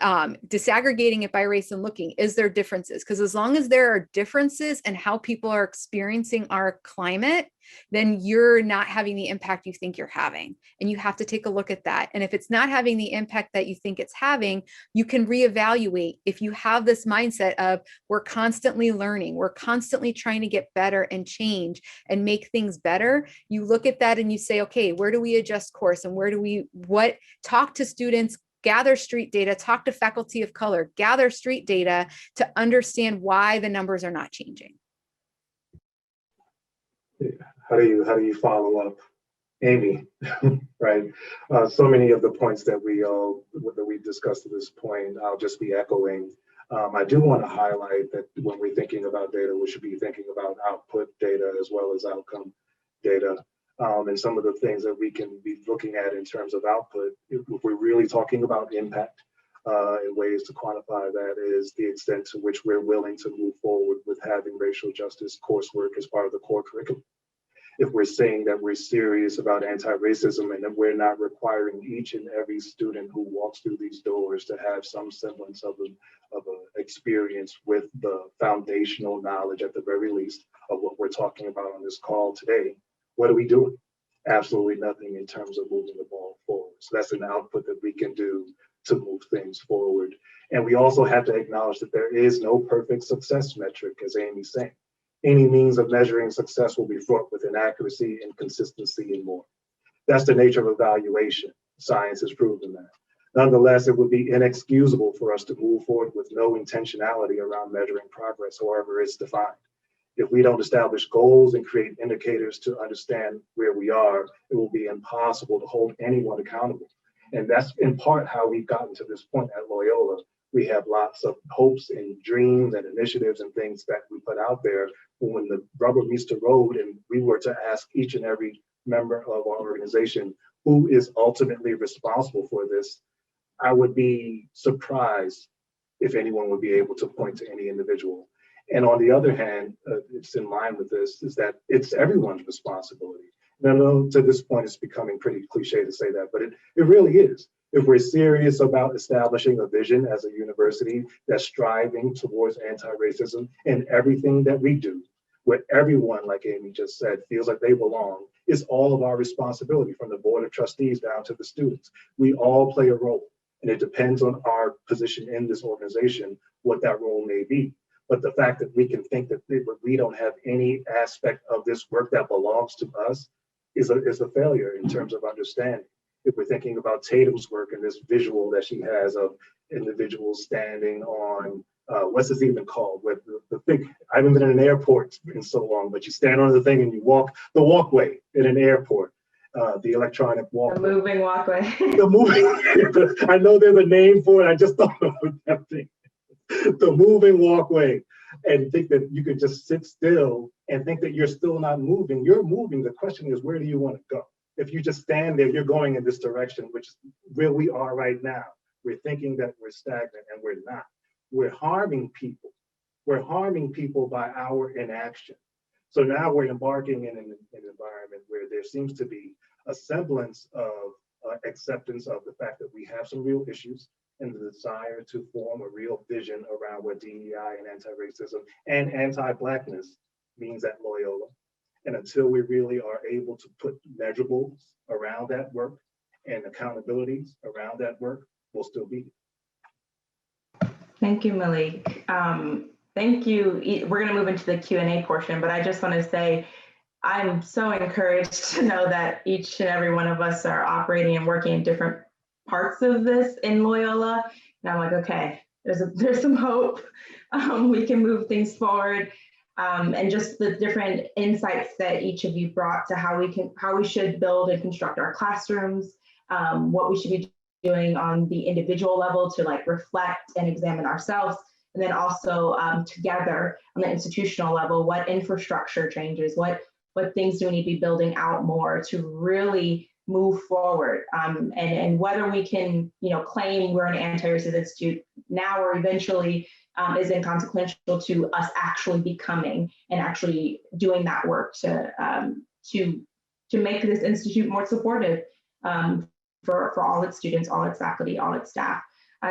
disaggregating it by race and looking, is there differences? Because as long as there are differences in how people are experiencing our climate, then you're not having the impact you think you're having. And you have to take a look at that. And if it's not having the impact that you think it's having, you can reevaluate. If you have this mindset of, we're constantly learning, we're constantly trying to get better and change and make things better, you look at that and you say, okay, where do we adjust course? And talk to students, gather street data, talk to faculty of color, gather street data to understand why the numbers are not changing. How do you follow up, Amy? Right. So many of the points that we discussed at this point, I'll just be echoing. I do want to highlight that when we're thinking about data, we should be thinking about output data as well as outcome data. And some of the things that we can be looking at in terms of output, if we're really talking about impact, and ways to quantify that is the extent to which we're willing to move forward with having racial justice coursework as part of the core curriculum. If we're saying that we're serious about anti-racism and that we're not requiring each and every student who walks through these doors to have some semblance of an experience with the foundational knowledge, at the very least, of what we're talking about on this call today, what are we doing? Absolutely nothing in terms of moving the ball forward. So that's an output that we can do to move things forward. And we also have to acknowledge that there is no perfect success metric, as Amy's saying. Any means of measuring success will be fraught with inaccuracy, inconsistency, and more. That's the nature of evaluation. Science has proven that. Nonetheless, it would be inexcusable for us to move forward with no intentionality around measuring progress, however it's defined. If we don't establish goals and create indicators to understand where we are, it will be impossible to hold anyone accountable. And that's in part how we've gotten to this point at Loyola. We have lots of hopes and dreams and initiatives and things that we put out there. But when the rubber meets the road and we were to ask each and every member of our organization who is ultimately responsible for this, I would be surprised if anyone would be able to point to any individual. And on the other hand, it's in line with this, is that it's everyone's responsibility. And I know to this point, it's becoming pretty cliche to say that, but it really is. If we're serious about establishing a vision as a university that's striving towards anti-racism in everything that we do, where everyone, like Amy just said, feels like they belong, is all of our responsibility, from the board of trustees down to the students. We all play a role, and it depends on our position in this organization, what that role may be. But the fact that we can think that we don't have any aspect of this work that belongs to us is a failure in terms of understanding. If we're thinking about Tatum's work and this visual that she has of individuals standing on, what's this even called? With the thing, I haven't been in an airport in so long, but you stand on the thing and you walk the walkway in an airport. the electronic walkway. The moving walkway. The moving, I know there's a name for it, I just don't know what that thing. The moving walkway, and think that you could just sit still and think that you're still not moving. You're moving. The question is, where do you want to go? If you just stand there, you're going in this direction, which is where we are right now. We're thinking that we're stagnant, and we're not. We're harming people. We're harming people by our inaction. So now we're embarking in an environment where there seems to be a semblance of acceptance of the fact that we have some real issues, and the desire to form a real vision around what DEI and anti-racism and anti-Blackness means at Loyola. And until we really are able to put measurables around that work and accountabilities around that work, we'll still be here. Thank you, Malik. Thank you. We're going to move into the Q&A portion, but I just want to say I'm so encouraged to know that each and every one of us are operating and working in different parts of this in Loyola. And I'm like, okay, there's some hope. We can move things forward. And just the different insights that each of you brought to how we should build and construct our classrooms, what we should be doing on the individual level to like reflect and examine ourselves, and then also together on the institutional level, what infrastructure changes, what things do we need to be building out more to really move forward, and whether we can, claim we're an anti-racist institute now or eventually is inconsequential to us actually becoming and actually doing that work to make this institute more supportive for all its students, all its faculty, all its staff.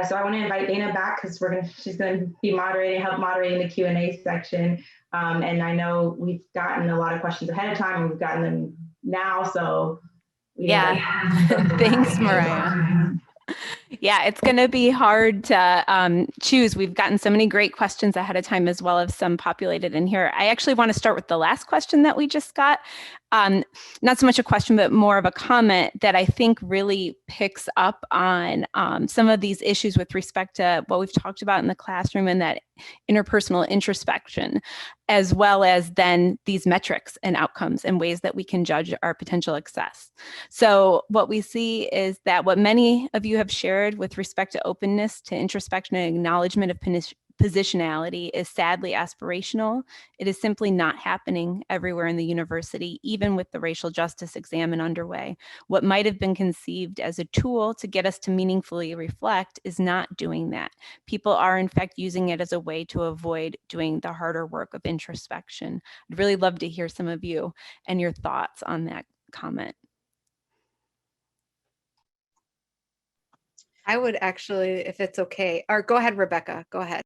So I want to invite Dana back because she's going to be help moderating the Q&A section. And I know we've gotten a lot of questions ahead of time, and we've gotten them now, so. Yeah, thanks, Moriah. Yeah, it's going to be hard to choose. We've gotten so many great questions ahead of time, as well as some populated in here. I actually want to start with the last question that we just got. Not so much a question, but more of a comment that I think really picks up on some of these issues with respect to what we've talked about in the classroom and that interpersonal introspection, as well as then these metrics and outcomes and ways that we can judge our potential success. So what we see is that what many of you have shared with respect to openness to introspection and acknowledgement of positionality is sadly aspirational. It is simply not happening everywhere in the university, even with the racial justice exam underway. What might have been conceived as a tool to get us to meaningfully reflect is not doing that. People are in fact using it as a way to avoid doing the harder work of introspection. I'd really love to hear some of you and your thoughts on that comment. I would actually, if it's okay, or go ahead, Rebecca, go ahead.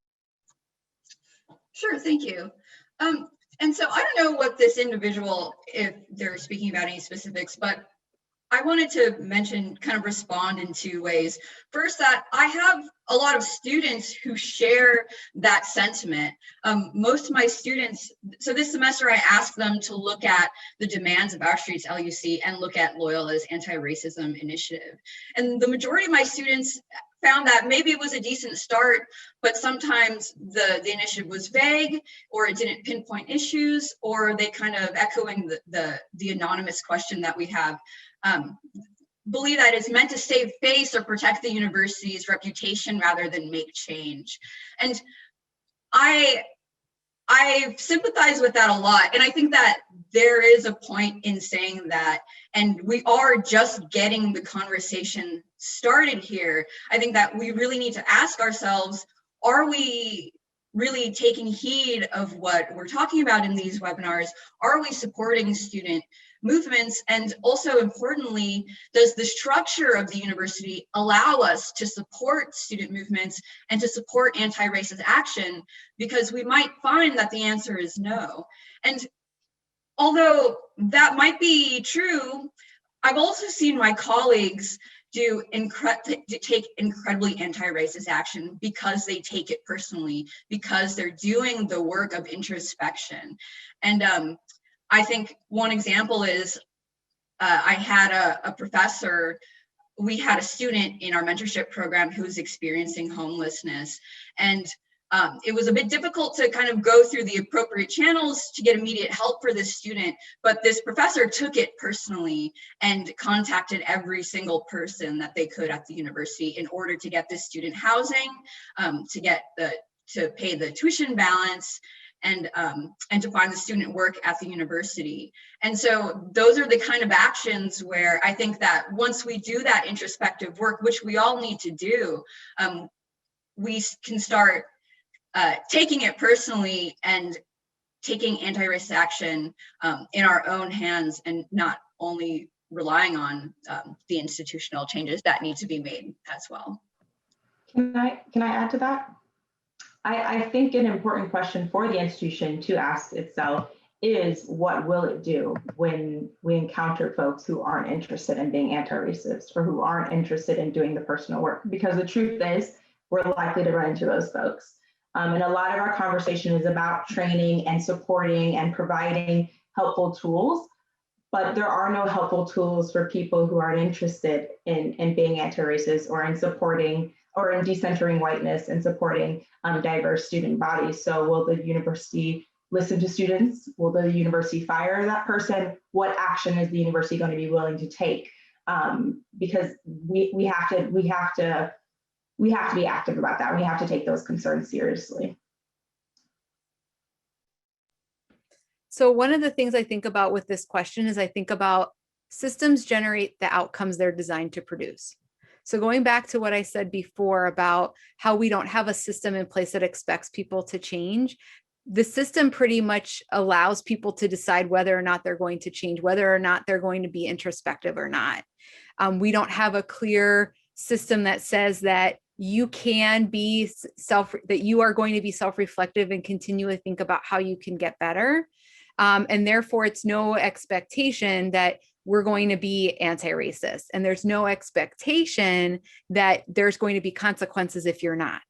Sure, thank you. And so I don't know what this individual, if they're speaking about any specifics, but I wanted to mention, kind of respond in two ways. First, that I have a lot of students who share that sentiment. Most of my students, so this semester I asked them to look at the demands of Our Streets LUC and look at Loyola's anti-racism initiative. And the majority of my students found that maybe it was a decent start, but sometimes the initiative was vague, or it didn't pinpoint issues, or they kind of echoing the anonymous question that we have, believe that it's meant to save face or protect the university's reputation rather than make change. And I sympathize with that a lot. And I think that there is a point in saying that, and we are just getting the conversation started here. I think that we really need to ask ourselves, are we really taking heed of what we're talking about in these webinars? Are we supporting student movements? And also importantly, does the structure of the university allow us to support student movements and to support anti-racist action? Because we might find that the answer is no. And although that might be true, I've also seen my colleagues take incredibly anti-racist action because they take it personally, because they're doing the work of introspection. And I think one example is I had a professor, we had a student in our mentorship program who was experiencing homelessness. And It was a bit difficult to kind of go through the appropriate channels to get immediate help for this student, but this professor took it personally and contacted every single person that they could at the university in order to get this student housing, to pay the tuition balance, and to find the student work at the university. And so those are the kind of actions where I think that once we do that introspective work, which we all need to do, we can start taking it personally and taking anti-racist action in our own hands, and not only relying on the institutional changes that need to be made as well. Can I add to that? I think an important question for the institution to ask itself is, what will it do when we encounter folks who aren't interested in being anti-racist, or who aren't interested in doing the personal work? Because the truth is, we're likely to run into those folks. And a lot of our conversation is about training and supporting and providing helpful tools, but there are no helpful tools for people who aren't interested in being anti-racist, or in supporting, or in decentering whiteness and supporting diverse student bodies. So will the university listen to students? Will the university fire that person? What action is the university going to be willing to take? Because we have to be active about that. We have to take those concerns seriously. So one of the things I think about with this question is I think about systems generate the outcomes they're designed to produce. So going back to what I said before about how we don't have a system in place that expects people to change, the system pretty much allows people to decide whether or not they're going to change, whether or not they're going to be introspective or not. We don't have a clear system that says that you can be that you are going to be self-reflective and continually think about how you can get better. And therefore, it's no expectation that we're going to be anti-racist. And there's no expectation that there's going to be consequences if you're not.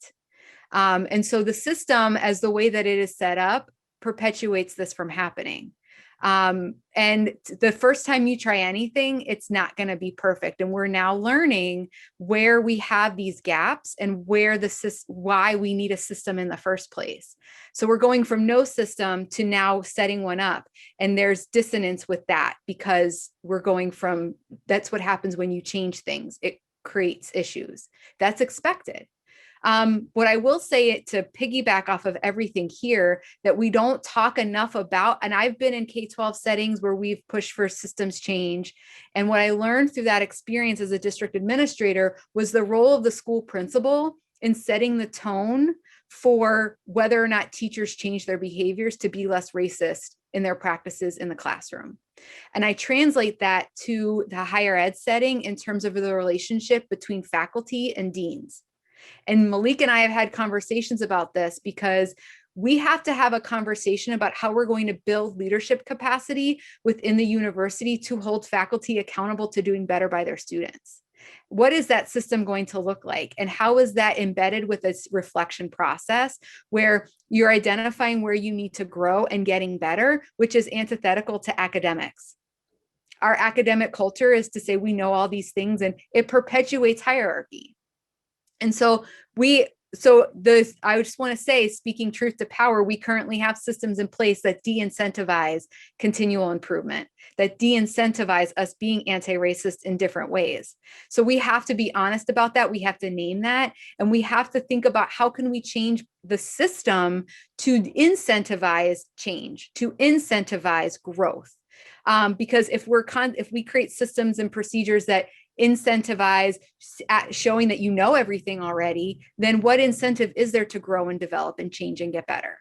And so the system, as the way that it is set up, perpetuates this from happening. And the first time you try anything, it's not going to be perfect. And we're now learning where we have these gaps and where why we need a system in the first place. So we're going from no system to now setting one up. And there's dissonance with that, because we're going from, that's what happens when you change things. It creates issues. That's expected. What I will say, to piggyback off of everything here, that we don't talk enough about, and I've been in K-12 settings where we've pushed for systems change. And what I learned through that experience as a district administrator was the role of the school principal in setting the tone for whether or not teachers change their behaviors to be less racist in their practices in the classroom. And I translate that to the higher ed setting in terms of the relationship between faculty and deans. And Malik and I have had conversations about this, because we have to have a conversation about how we're going to build leadership capacity within the university to hold faculty accountable to doing better by their students. What is that system going to look like? And how is that embedded with this reflection process where you're identifying where you need to grow and getting better, which is antithetical to academics? Our academic culture is to say we know all these things, and it perpetuates hierarchy. And so I just want to say, speaking truth to power, we currently have systems in place that de-incentivize continual improvement, that de-incentivize us being anti-racist in different ways. So we have to be honest about that. We have to name that. And we have to think about how can we change the system to incentivize change, to incentivize growth. Because if we create systems and procedures that incentivize showing that you know everything already, then what incentive is there to grow and develop and change and get better?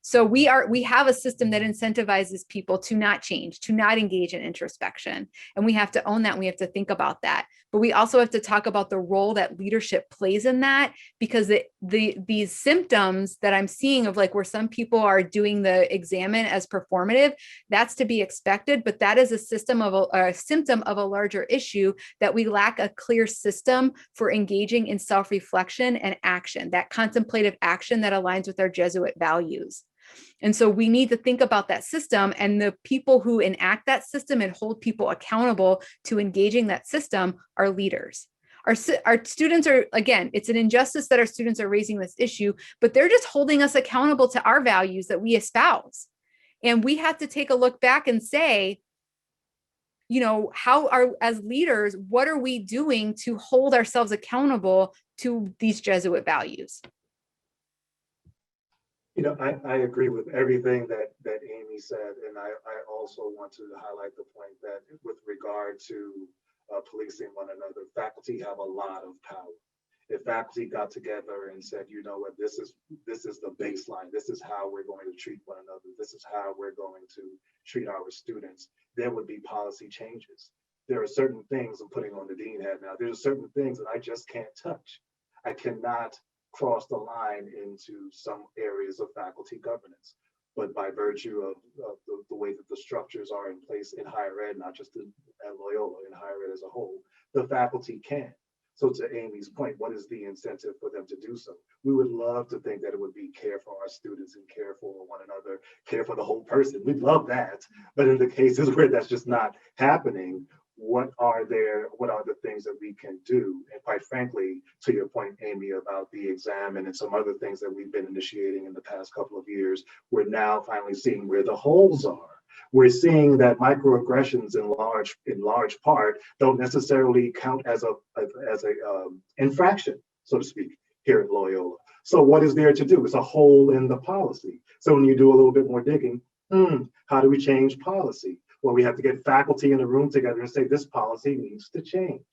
So we have a system that incentivizes people to not change, to not engage in introspection. And we have to own that. And we have to think about that. But we also have to talk about the role that leadership plays in that, because these symptoms that I'm seeing of, like, where some people are doing the examine as performative, that's to be expected. But that is a symptom of a larger issue, that we lack a clear system for engaging in self-reflection and action, that contemplative action that aligns with our Jesuit values. And so we need to think about that system, and the people who enact that system and hold people accountable to engaging that system are leaders. Our students are, again, it's an injustice that our students are raising this issue, but they're just holding us accountable to our values that we espouse. And we have to take a look back and say, you know, as leaders, what are we doing to hold ourselves accountable to these Jesuit values? You know, I agree with everything that Amy said, and I also want to highlight the point that with regard to policing one another, faculty have a lot of power. If faculty got together and said, you know what, this is the baseline, this is how we're going to treat one another, this is how we're going to treat our students, there would be policy changes. There are certain things, I'm putting on the dean hat now, there's certain things that I just can't touch. I cannot cross the line into some areas of faculty governance. But by virtue of the way that the structures are in place in higher ed, not just at Loyola, in higher ed as a whole, the faculty can. So to Amy's point, what is the incentive for them to do so? We would love to think that it would be care for our students and care for one another, care for the whole person. We'd love that. But in the cases where that's just not happening, what are the things that we can do? And quite frankly, to your point, Amy, about the exam and some other things that we've been initiating in the past couple of years, we're now finally seeing where the holes are. We're seeing that microaggressions in large part don't necessarily count as a infraction, so to speak, here at Loyola. So what is there to do? It's a hole in the policy. So when you do a little bit more digging, how do we change policy? Well, we have to get faculty in the room together and say this policy needs to change.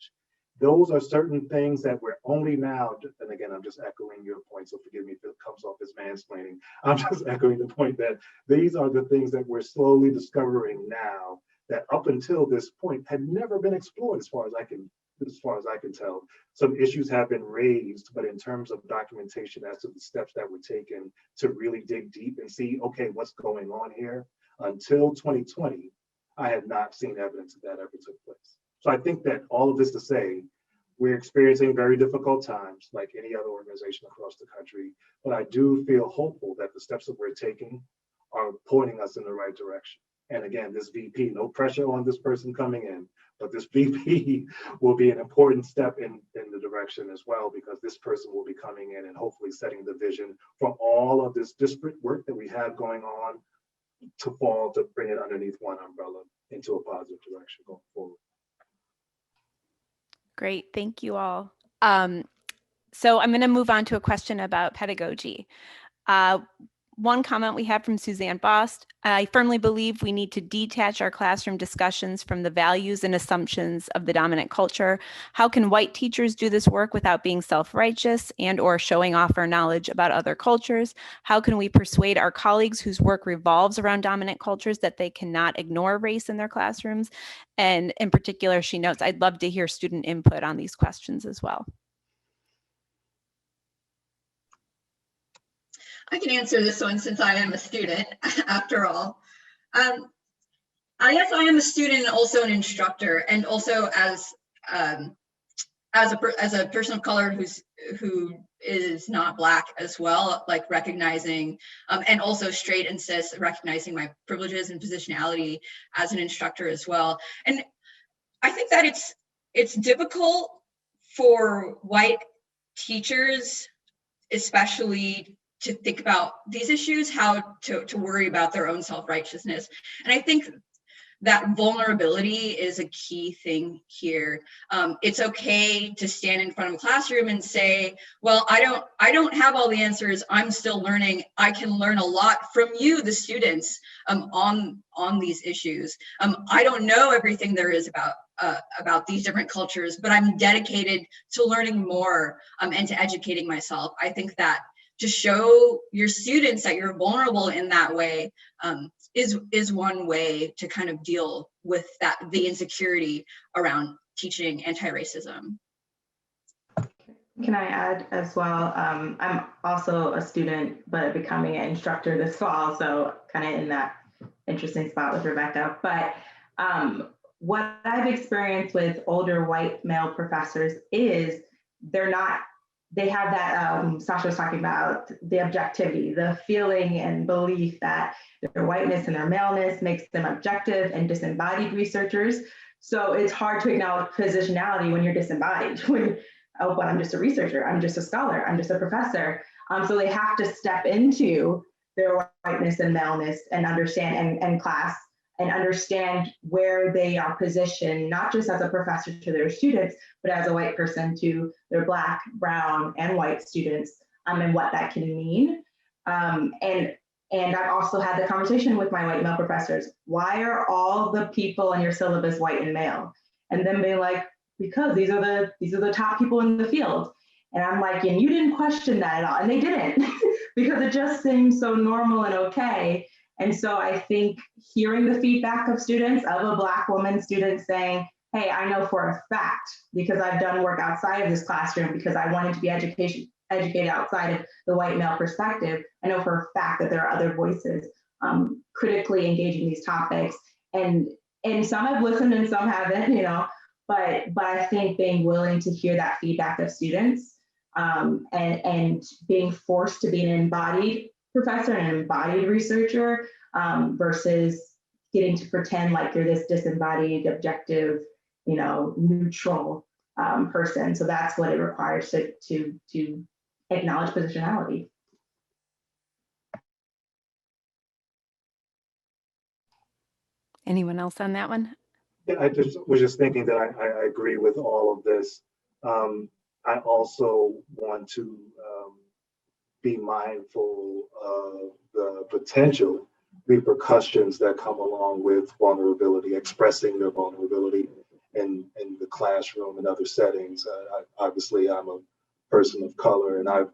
Those are certain things that we're only now, and again, I'm just echoing your point, so forgive me if it comes off as mansplaining. I'm just echoing the point that these are the things that we're slowly discovering now that up until this point had never been explored as far as I can tell. Some issues have been raised, but in terms of documentation as to the steps that were taken to really dig deep and see, okay, what's going on here, until 2020, I had not seen evidence that ever took place. So I think that all of this to say, we're experiencing very difficult times like any other organization across the country, but I do feel hopeful that the steps that we're taking are pointing us in the right direction. And again, this VP, no pressure on this person coming in, but this VP will be an important step in the direction as well, because this person will be coming in and hopefully setting the vision for all of this disparate work that we have going on to bring it underneath one umbrella into a positive direction going forward. Great, thank you all. So I'm going to move on to a question about pedagogy. One comment we have from Suzanne Bost: I firmly believe we need to detach our classroom discussions from the values and assumptions of the dominant culture. How can white teachers do this work without being self-righteous and or showing off our knowledge about other cultures? How can we persuade our colleagues whose work revolves around dominant cultures that they cannot ignore race in their classrooms? And in particular, she notes, I'd love to hear student input on these questions as well. I can answer this one since I am a student, after all. I guess I am a student and also an instructor, and also as a person of color who is not Black as well, like recognizing, and also straight and cis, recognizing my privileges and positionality as an instructor as well. And I think that it's difficult for white teachers, especially, to think about these issues, how to worry about their own self-righteousness. And I think that vulnerability is a key thing here. It's okay to stand in front of a classroom and say, well, I don't have all the answers. I'm still learning. I can learn a lot from you, the students, on these issues. I don't know everything there is about these different cultures, but I'm dedicated to learning more and to educating myself. I think that to show your students that you're vulnerable in that way is one way to kind of deal with the insecurity around teaching anti-racism. Can I add as well? I'm also a student, but becoming an instructor this fall, so kind of in that interesting spot with Rebecca. But what I've experienced with older white male professors is they have that, Sasha was talking about, the objectivity, the feeling and belief that their whiteness and their maleness makes them objective and disembodied researchers. So it's hard to acknowledge positionality when you're disembodied, when, oh, but I'm just a researcher, I'm just a scholar, I'm just a professor. So they have to step into their whiteness and maleness and understand and class and understand where they are positioned, not just as a professor to their students, but as a white person to their Black, brown, and white students, and what that can mean. And I've also had the conversation with my white male professors. Why are all the people in your syllabus white and male? And then being like, because these are the top people in the field. And I'm like, and you didn't question that at all. And they didn't, because it just seems so normal and okay. And so I think hearing the feedback of students, of a Black woman student saying, hey, I know for a fact, because I've done work outside of this classroom, because I wanted to be educated outside of the white male perspective, I know for a fact that there are other voices critically engaging these topics. And some have listened and some haven't, but I think being willing to hear that feedback of students and being forced to be an embodied professor and an embodied researcher versus getting to pretend like you're this disembodied, objective, neutral person. So that's what it requires to acknowledge positionality. Anyone else on that one? Yeah, I was just thinking that I agree with all of this. I also want to be mindful of the potential repercussions that come along with vulnerability, expressing their vulnerability in the classroom and other settings. Obviously, I'm a person of color, and I've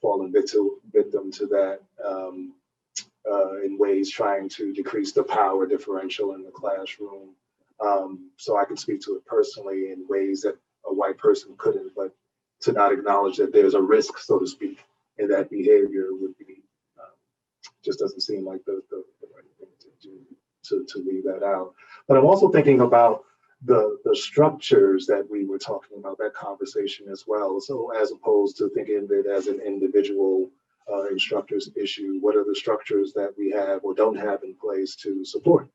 fallen victim to that in ways trying to decrease the power differential in the classroom. So I can speak to it personally in ways that a white person couldn't, but to not acknowledge that there's a risk, so to speak, in that behavior would be, just doesn't seem like the right thing to do, to leave that out. But I'm also thinking about the structures that we were talking about, that conversation as well. So as opposed to thinking of it as an individual instructor's issue, what are the structures that we have or don't have in place to support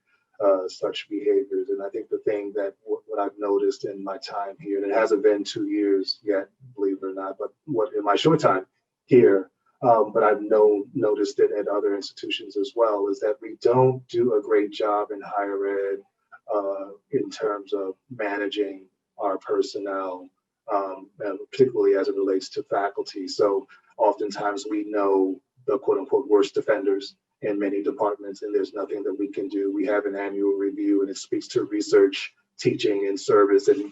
such behaviors? And I think the thing that what I've noticed in my time here, and it hasn't been 2 years yet, believe it or not, but what in my short time here, but I've noticed it at other institutions as well, is that we don't do a great job in higher ed in terms of managing our personnel, and particularly as it relates to faculty. So oftentimes we know the quote unquote worst offenders in many departments, and there's nothing that we can do. We have an annual review and it speaks to research, teaching, and service, and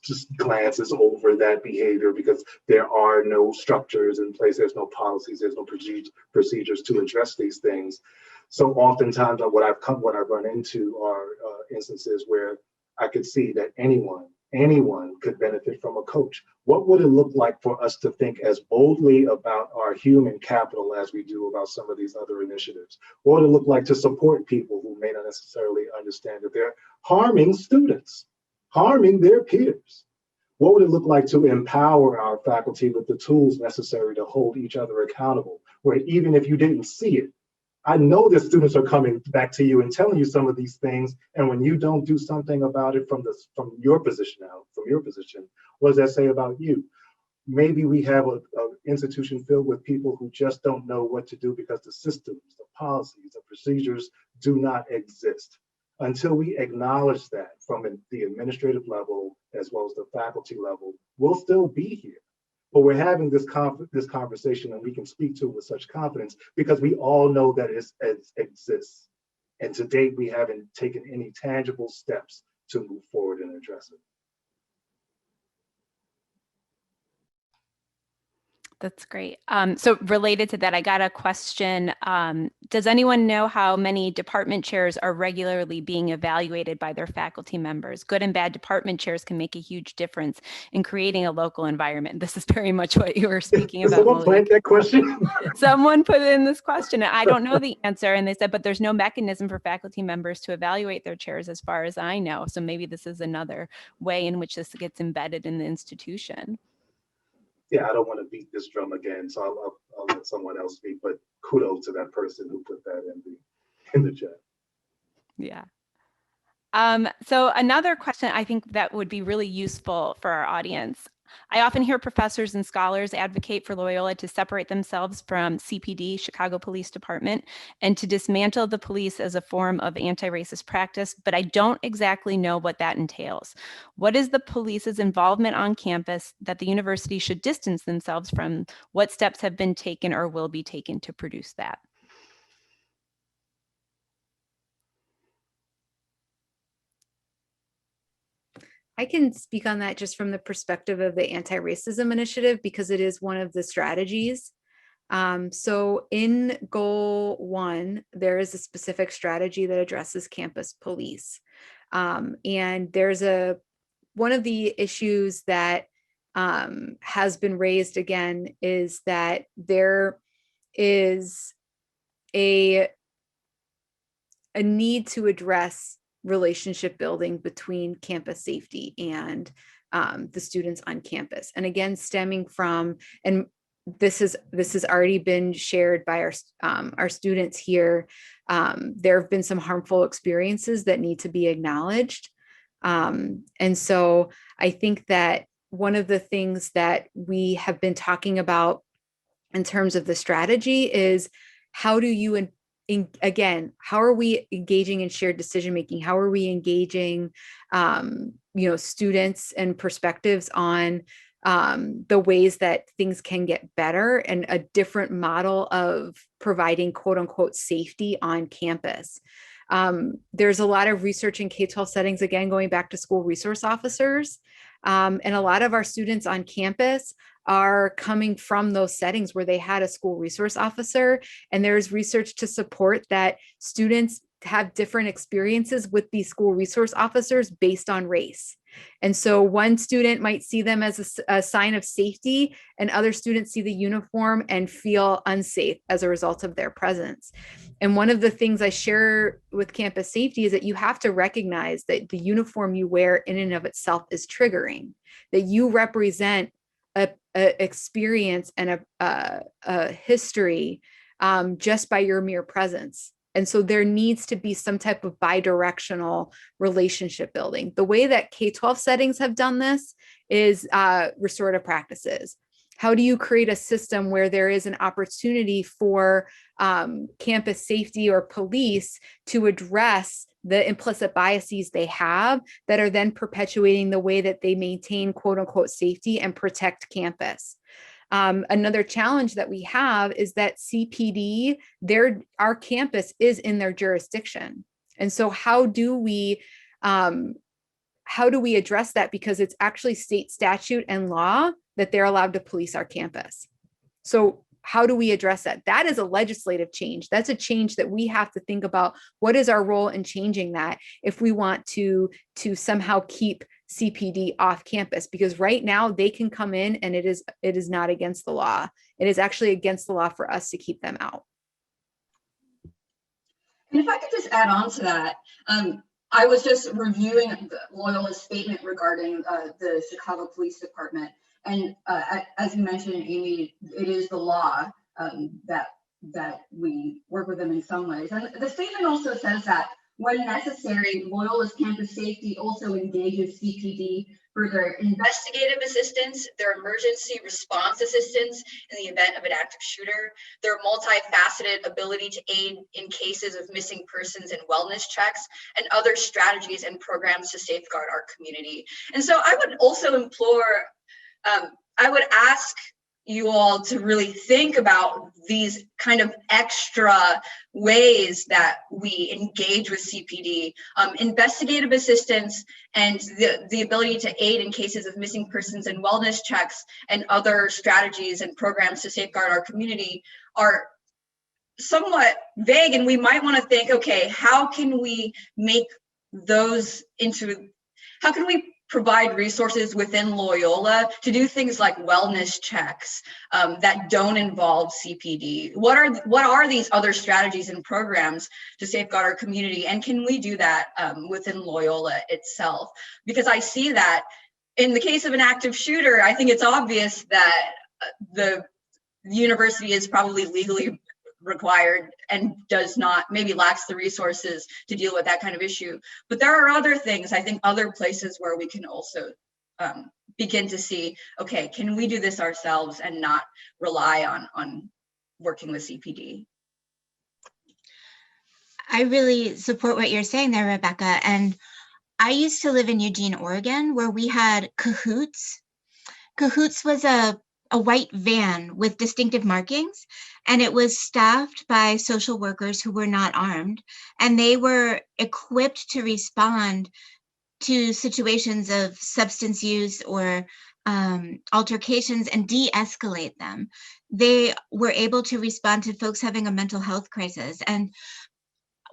just glances over that behavior because there are no structures in place, there's no policies, there's no procedures to address these things. So oftentimes what I've run into are instances where I could see that anyone could benefit from a coach. What would it look like for us to think as boldly about our human capital as we do about some of these other initiatives? What would it look like to support people who may not necessarily understand that they're harming students, harming their peers? What would it look like to empower our faculty with the tools necessary to hold each other accountable, where even if you didn't see it, I know that students are coming back to you and telling you some of these things, and when you don't do something about it from your position, what does that say about you? Maybe we have an institution filled with people who just don't know what to do because the systems, the policies, the procedures do not exist. Until we acknowledge that from the administrative level as well as the faculty level, we'll still be here. But we're having this conversation, and we can speak to it with such confidence because we all know that it exists. And to date, we haven't taken any tangible steps to move forward and address it. That's great. So related to that, I got a question. Does anyone know how many department chairs are regularly being evaluated by their faculty members? Good and bad department chairs can make a huge difference in creating a local environment. This is very much what you were speaking about. Someone plant that question? Someone put in this question. I don't know the answer. And they said, but there's no mechanism for faculty members to evaluate their chairs as far as I know. So maybe this is another way in which this gets embedded in the institution. Yeah, I don't want to beat this drum again, so I'll let someone else speak, but kudos to that person who put that in the chat. Yeah. So another question I think that would be really useful for our audience. I often hear professors and scholars advocate for Loyola to separate themselves from CPD, Chicago Police Department, and to dismantle the police as a form of anti-racist practice, but I don't exactly know what that entails. What is the police's involvement on campus that the university should distance themselves from? What steps have been taken or will be taken to produce that? I can speak on that just from the perspective of the anti-racism initiative, because it is one of the strategies. So in goal 1, there is a specific strategy that addresses campus police. And there's one of the issues that has been raised again is that there is a need to address relationship building between campus safety and the students on campus. And again, stemming from, and this has already been shared by our students here, there have been some harmful experiences that need to be acknowledged. And so I think that one of the things that we have been talking about in terms of the strategy is, how do you again, how are we engaging in shared decision making? How are we engaging, students and perspectives on the ways that things can get better, and a different model of providing quote unquote safety on campus? There's a lot of research in K-12 settings, again, going back to school resource officers. And a lot of our students on campus are coming from those settings where they had a school resource officer. And there's research to support that students have different experiences with these school resource officers based on race. And so one student might see them as a sign of safety, and other students see the uniform and feel unsafe as a result of their presence. And one of the things I share with campus safety is that you have to recognize that the uniform you wear in and of itself is triggering, that you represent a experience and a history just by your mere presence. And so there needs to be some type of bidirectional relationship building. The way that K-12 settings have done this is restorative practices. How do you create a system where there is an opportunity for campus safety or police to address the implicit biases they have that are then perpetuating the way that they maintain quote unquote safety and protect campus? Another challenge that we have is that CPD, our campus is in their jurisdiction. And so how do we address that? Because it's actually state statute and law that they're allowed to police our campus. So how do we address that? That is a legislative change. That's a change that we have to think about. What is our role in changing that if we want to somehow keep CPD off campus? Because right now they can come in and it is not against the law. It is actually against the law for us to keep them out. And if I could just add on to that, I was just reviewing Loyola's statement regarding the Chicago Police Department. And as you mentioned, Amy, it is the law that we work with them in some ways. And the statement also says that when necessary, Loyola's campus safety also engages CPD for their investigative assistance, their emergency response assistance in the event of an active shooter, their multifaceted ability to aid in cases of missing persons and wellness checks, and other strategies and programs to safeguard our community. And so I would also implore, I would ask you all to really think about these kind of extra ways that we engage with CPD, investigative assistance and the ability to aid in cases of missing persons and wellness checks and other strategies and programs to safeguard our community are somewhat vague. And we might want to think, okay, how can we make those how can we provide resources within Loyola to do things like wellness checks that don't involve CPD? What are these other strategies and programs to safeguard our community? And can we do that within Loyola itself? Because I see that in the case of an active shooter, I think it's obvious that the university is probably legally required and does not, maybe lacks the resources to deal with that kind of issue. But there are other things, I think, other places where we can also begin to see, okay, can we do this ourselves and not rely on working with CPD? I really support what you're saying there, Rebecca. And I used to live in Eugene, Oregon, where we had Cahoots. Cahoots was a white van with distinctive markings, and it was staffed by social workers who were not armed, and they were equipped to respond to situations of substance use or altercations and de-escalate them. They were able to respond to folks having a mental health crisis. And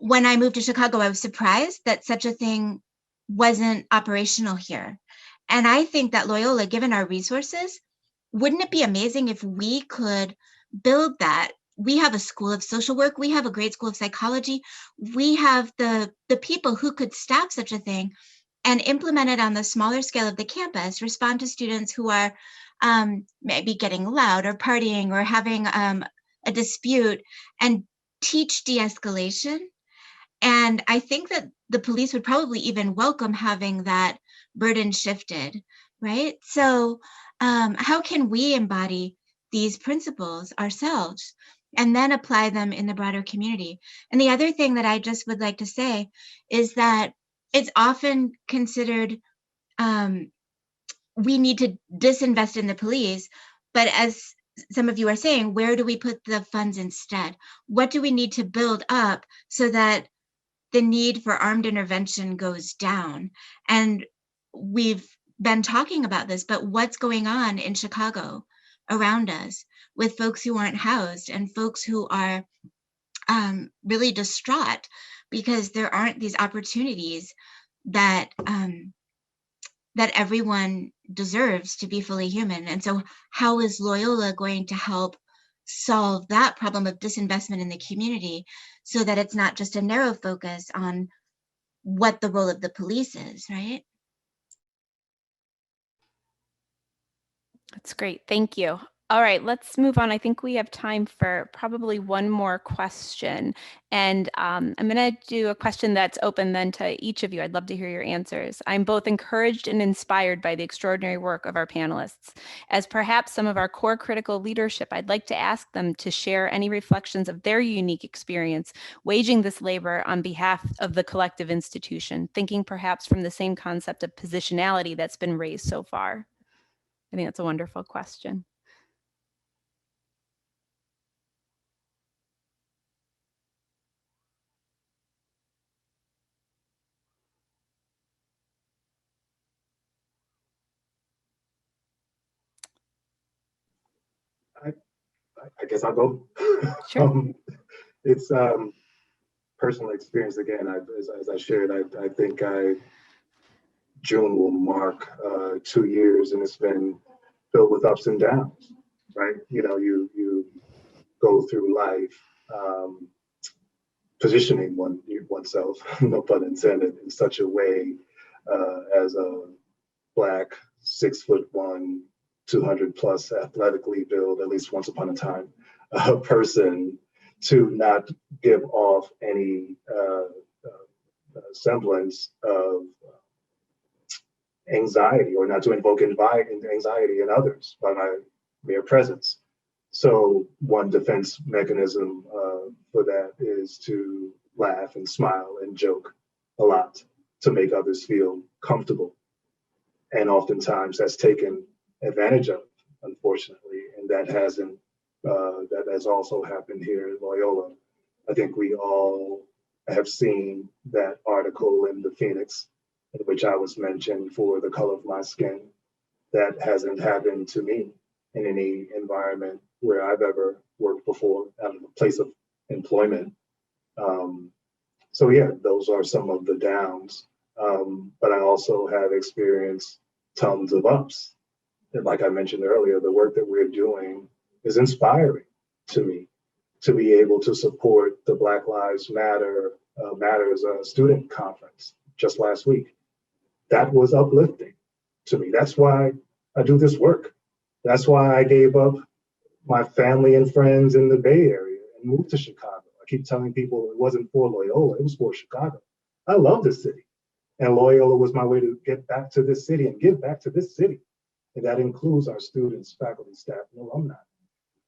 when I moved to Chicago, I was surprised that such a thing wasn't operational here. And I think that Loyola, given our resources, wouldn't it be amazing if we could build that? We have a school of social work. We have a great school of psychology. We have the people who could staff such a thing and implement it on the smaller scale of the campus, respond to students who are maybe getting loud or partying or having a dispute, and teach de-escalation. And I think that the police would probably even welcome having that burden shifted, right? So how can we embody these principles ourselves and then apply them in the broader community? And the other thing that I just would like to say is that it's often considered we need to disinvest in the police, but as some of you are saying, where do we put the funds instead? What do we need to build up so that the need for armed intervention goes down? And we've been talking about this, but what's going on in Chicago around us with folks who aren't housed and folks who are really distraught because there aren't these opportunities that that everyone deserves to be fully human. And so how is Loyola going to help solve that problem of disinvestment in the community so that it's not just a narrow focus on what the role of the police is, right? That's great. Thank you. All right, let's move on. I think we have time for probably one more question. And I'm going to do a question that's open then to each of you. I'd love to hear your answers. I'm both encouraged and inspired by the extraordinary work of our panelists. As perhaps some of our core critical leadership, I'd like to ask them to share any reflections of their unique experience waging this labor on behalf of the collective institution, thinking perhaps from the same concept of positionality that's been raised so far. I think that's a wonderful question. I guess I'll go. Sure. It's personal experience again. As I shared, I think June will mark 2 years, and it's been filled with ups and downs, right? You know, you go through life positioning oneself, no pun intended, in such a way as a Black 6'1", 200+ athletically built, at least once upon a time, person, to not give off any semblance of anxiety, or not to invoke anxiety in others by my mere presence. So one defense mechanism for that is to laugh and smile and joke a lot to make others feel comfortable. And oftentimes that's taken advantage of, unfortunately, and that has also happened here at Loyola. I think we all have seen that article in the Phoenix, in which I was mentioned for the color of my skin. That hasn't happened to me in any environment where I've ever worked before, out of a place of employment. So yeah, those are some of the downs. But I also have experienced tons of ups. And like I mentioned earlier, the work that we're doing is inspiring to me, to be able to support the Black Lives Matters student conference just last week. That was uplifting to me. That's why I do this work. That's why I gave up my family and friends in the Bay Area and moved to Chicago. I keep telling people it wasn't for Loyola, it was for Chicago. I love this city. And Loyola was my way to get back to this city and give back to this city. And that includes our students, faculty, staff, and alumni.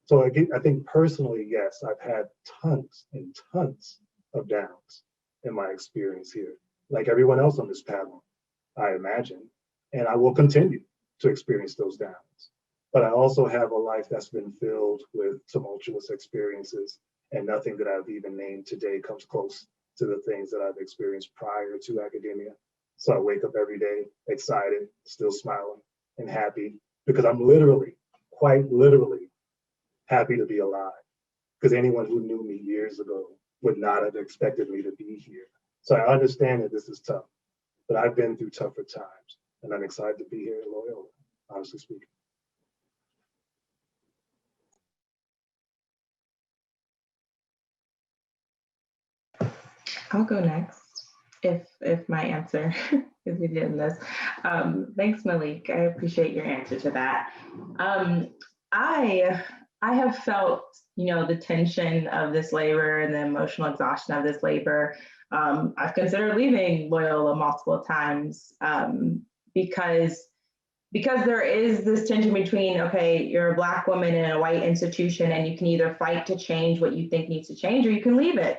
So I think personally, yes, I've had tons and tons of downs in my experience here, like everyone else on this panel, I imagine. And I will continue to experience those downs. But I also have a life that's been filled with tumultuous experiences, and nothing that I've even named today comes close to the things that I've experienced prior to academia. So I wake up every day excited, still smiling and happy, because I'm literally, quite literally, happy to be alive. Because anyone who knew me years ago would not have expected me to be here. So I understand that this is tough, but I've been through tougher times, and I'm excited to be here at Loyola, honestly speaking. I'll go next if my answer is good in this. Thanks, Malik. I appreciate your answer to that. I have felt, the tension of this labor and the emotional exhaustion of this labor. I've considered leaving Loyola multiple times because there is this tension between, okay, you're a Black woman in a white institution and you can either fight to change what you think needs to change, or you can leave it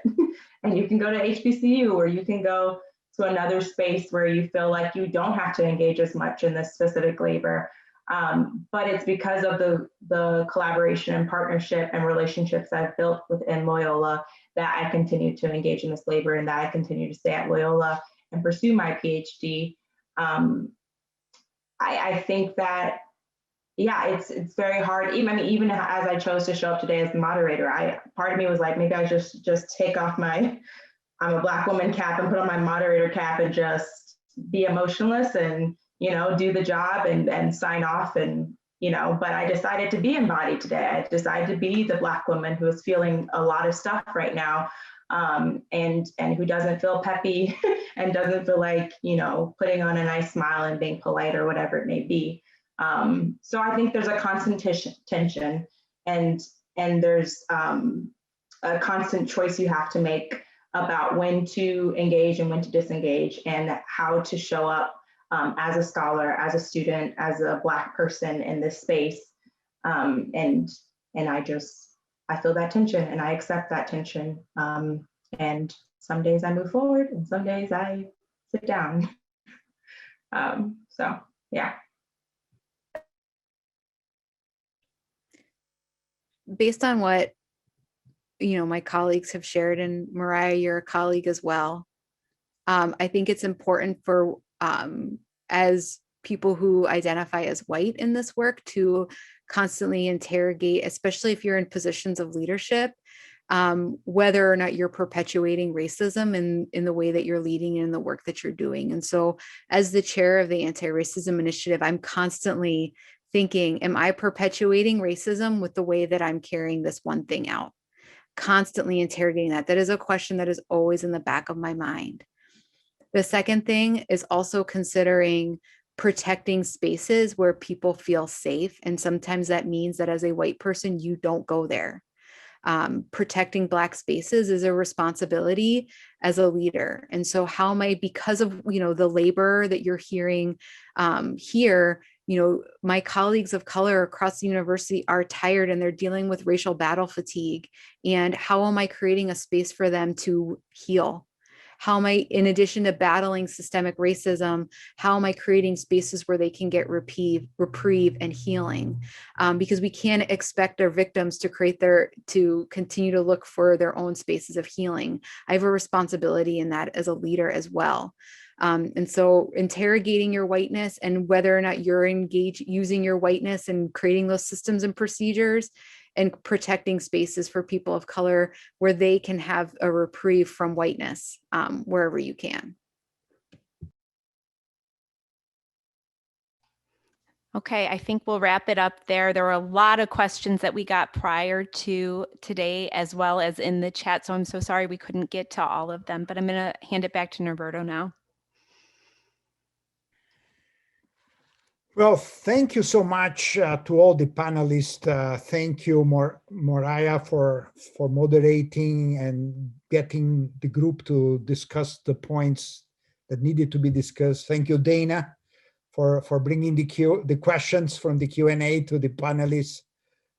and you can go to HBCU, or you can go to another space where you feel like you don't have to engage as much in this specific labor. But it's because of the collaboration and partnership and relationships I've built within Loyola that I continue to engage in this labor, and that I continue to stay at Loyola and pursue my PhD. I think that, yeah, it's very hard. Even as I chose to show up today as the moderator, part of me was like, maybe I just take off my I'm a Black woman cap and put on my moderator cap and just be emotionless and, do the job and sign off and, but I decided to be embodied today. I decided to be the Black woman who is feeling a lot of stuff right now. And who doesn't feel peppy and doesn't feel like, putting on a nice smile and being polite or whatever it may be. So I think there's a constant tension and there's a constant choice you have to make about when to engage and when to disengage, and how to show up as a scholar, as a student, as a Black person in this space. And I feel that tension and I accept that tension. And some days I move forward and some days I sit down. So yeah. Based on what, my colleagues have shared, and Moriah, you're a colleague as well. I think it's important for, as people who identify as white in this work, to constantly interrogate, especially if you're in positions of leadership, whether or not you're perpetuating racism in the way that you're leading in the work that you're doing. And so as the chair of the Anti-Racism Initiative, I'm constantly thinking, am I perpetuating racism with the way that I'm carrying this one thing out? Constantly interrogating that. That is a question that is always in the back of my mind. The second thing is also considering protecting spaces where people feel safe. And sometimes that means that as a white person, you don't go there. Protecting Black spaces is a responsibility as a leader. And so how am I, because of, the labor that you're hearing here, my colleagues of color across the university are tired and they're dealing with racial battle fatigue. And how am I creating a space for them to heal? How am I, in addition to battling systemic racism, how am I creating spaces where they can get reprieve and healing? Because we can't expect our victims to continue to look for their own spaces of healing. I have a responsibility in that as a leader as well. And so interrogating your whiteness and whether or not you're engaged using your whiteness and creating those systems and procedures and protecting spaces for people of color where they can have a reprieve from whiteness wherever you can. Okay, I think we'll wrap it up there. There were a lot of questions that we got prior to today, as well as in the chat. So I'm so sorry we couldn't get to all of them, but I'm going to hand it back to Norberto now. Well, thank you so much to all the panelists. Thank you, Moriah, for moderating and getting the group to discuss the points that needed to be discussed. Thank you, Dana, for bringing the questions from the Q&A to the panelists.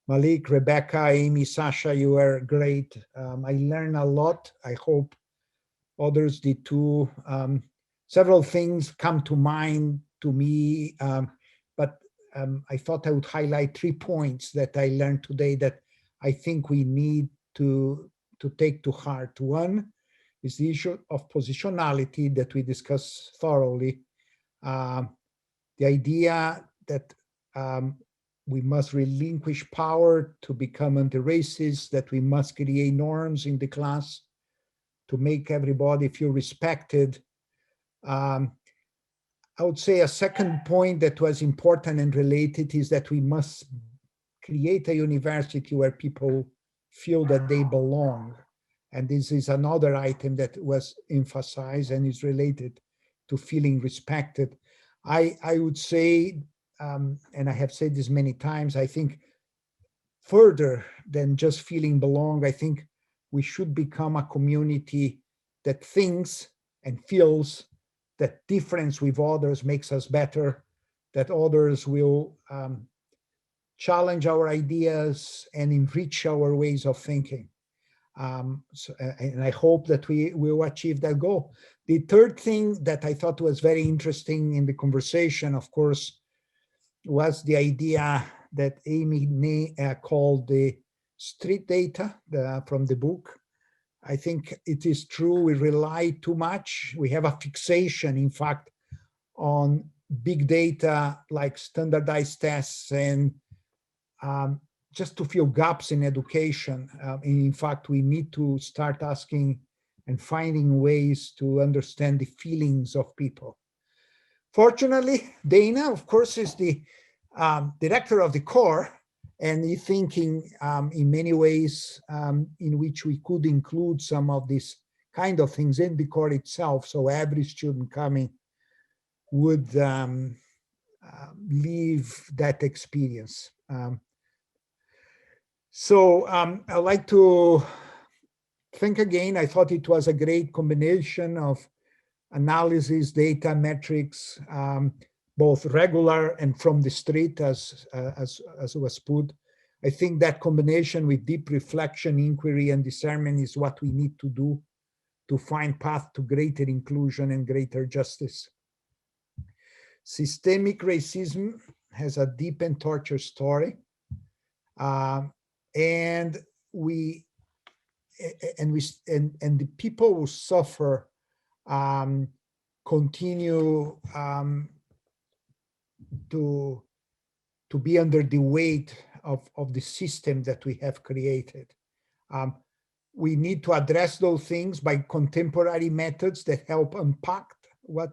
Malik, Rebecca, Amy, Sasha, you were great. I learned a lot. I hope others did too. Several things come to mind to me, but I thought I would highlight 3 points that I learned today that I think we need to take to heart. One is the issue of positionality that we discussed thoroughly. The idea that we must relinquish power to become anti-racist, that we must create norms in the class to make everybody feel respected. I would say a second point that was important and related is that we must create a university where people feel that they belong. And this is another item that was emphasized and is related to feeling respected. I would say, and I have said this many times, I think further than just feeling belong, I think we should become a community that thinks and feels that difference with others makes us better, that others will challenge our ideas and enrich our ways of thinking. And I hope that we will achieve that goal. The third thing that I thought was very interesting in the conversation, of course, was the idea that Amy called the street data from the book. I think it is true, we rely too much. We have a fixation, in fact, on big data like standardized tests and just to fill gaps in education. In fact, we need to start asking and finding ways to understand the feelings of people. Fortunately, Dana, of course, is the director of the core, and he's thinking in many ways in which we could include some of these kind of things in the core itself, so every student coming would leave that experience. So I'd like to thank again. I thought it was a great combination of analysis, data, metrics, both regular and from the street, as was put. I think that combination with deep reflection, inquiry, and discernment is what we need to do to find path to greater inclusion and greater justice. Systemic racism has a deep and tortured story, and the people who suffer continue to be under the weight of the system that we have created. We need to address those things by contemporary methods that help unpack what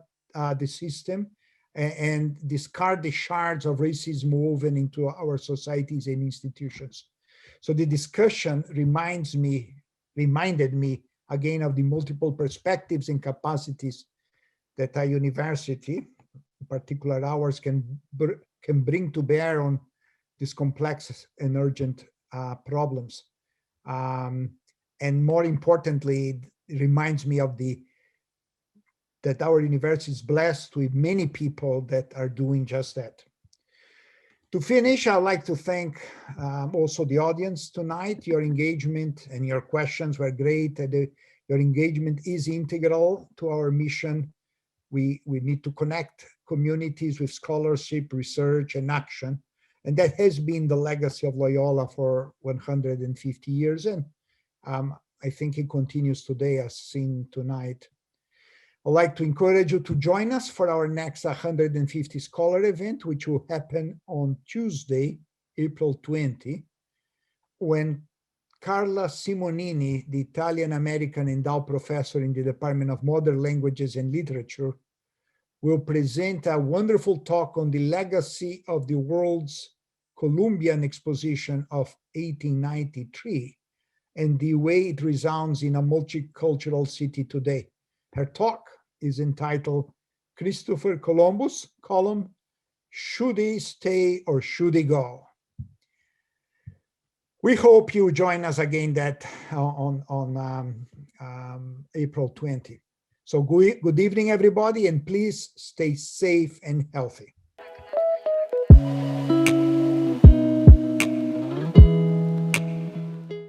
the system and discard the shards of racism woven into our societies and institutions. So the discussion reminded me again of the multiple perspectives and capacities that a university, in particular ours, can bring to bear on these complex and urgent problems. And more importantly, it reminds me of that our university is blessed with many people that are doing just that. To finish, I'd like to thank also the audience tonight. Your engagement and your questions were great. Your engagement is integral to our mission. We need to connect communities with scholarship, research, and action. And that has been the legacy of Loyola for 150 years. And I think it continues today as seen tonight. I'd like to encourage you to join us for our next 150 Scholar event, which will happen on Tuesday, April 20, when Carla Simonini, the Italian-American endowed professor in the Department of Modern Languages and Literature, will present a wonderful talk on the legacy of the World's Columbian Exposition of 1893 and the way it resounds in a multicultural city today. Her talk is entitled Christopher Columbus, Column, Should he stay or should he go? We hope you join us again on April 20. So good evening, everybody, and please stay safe and healthy.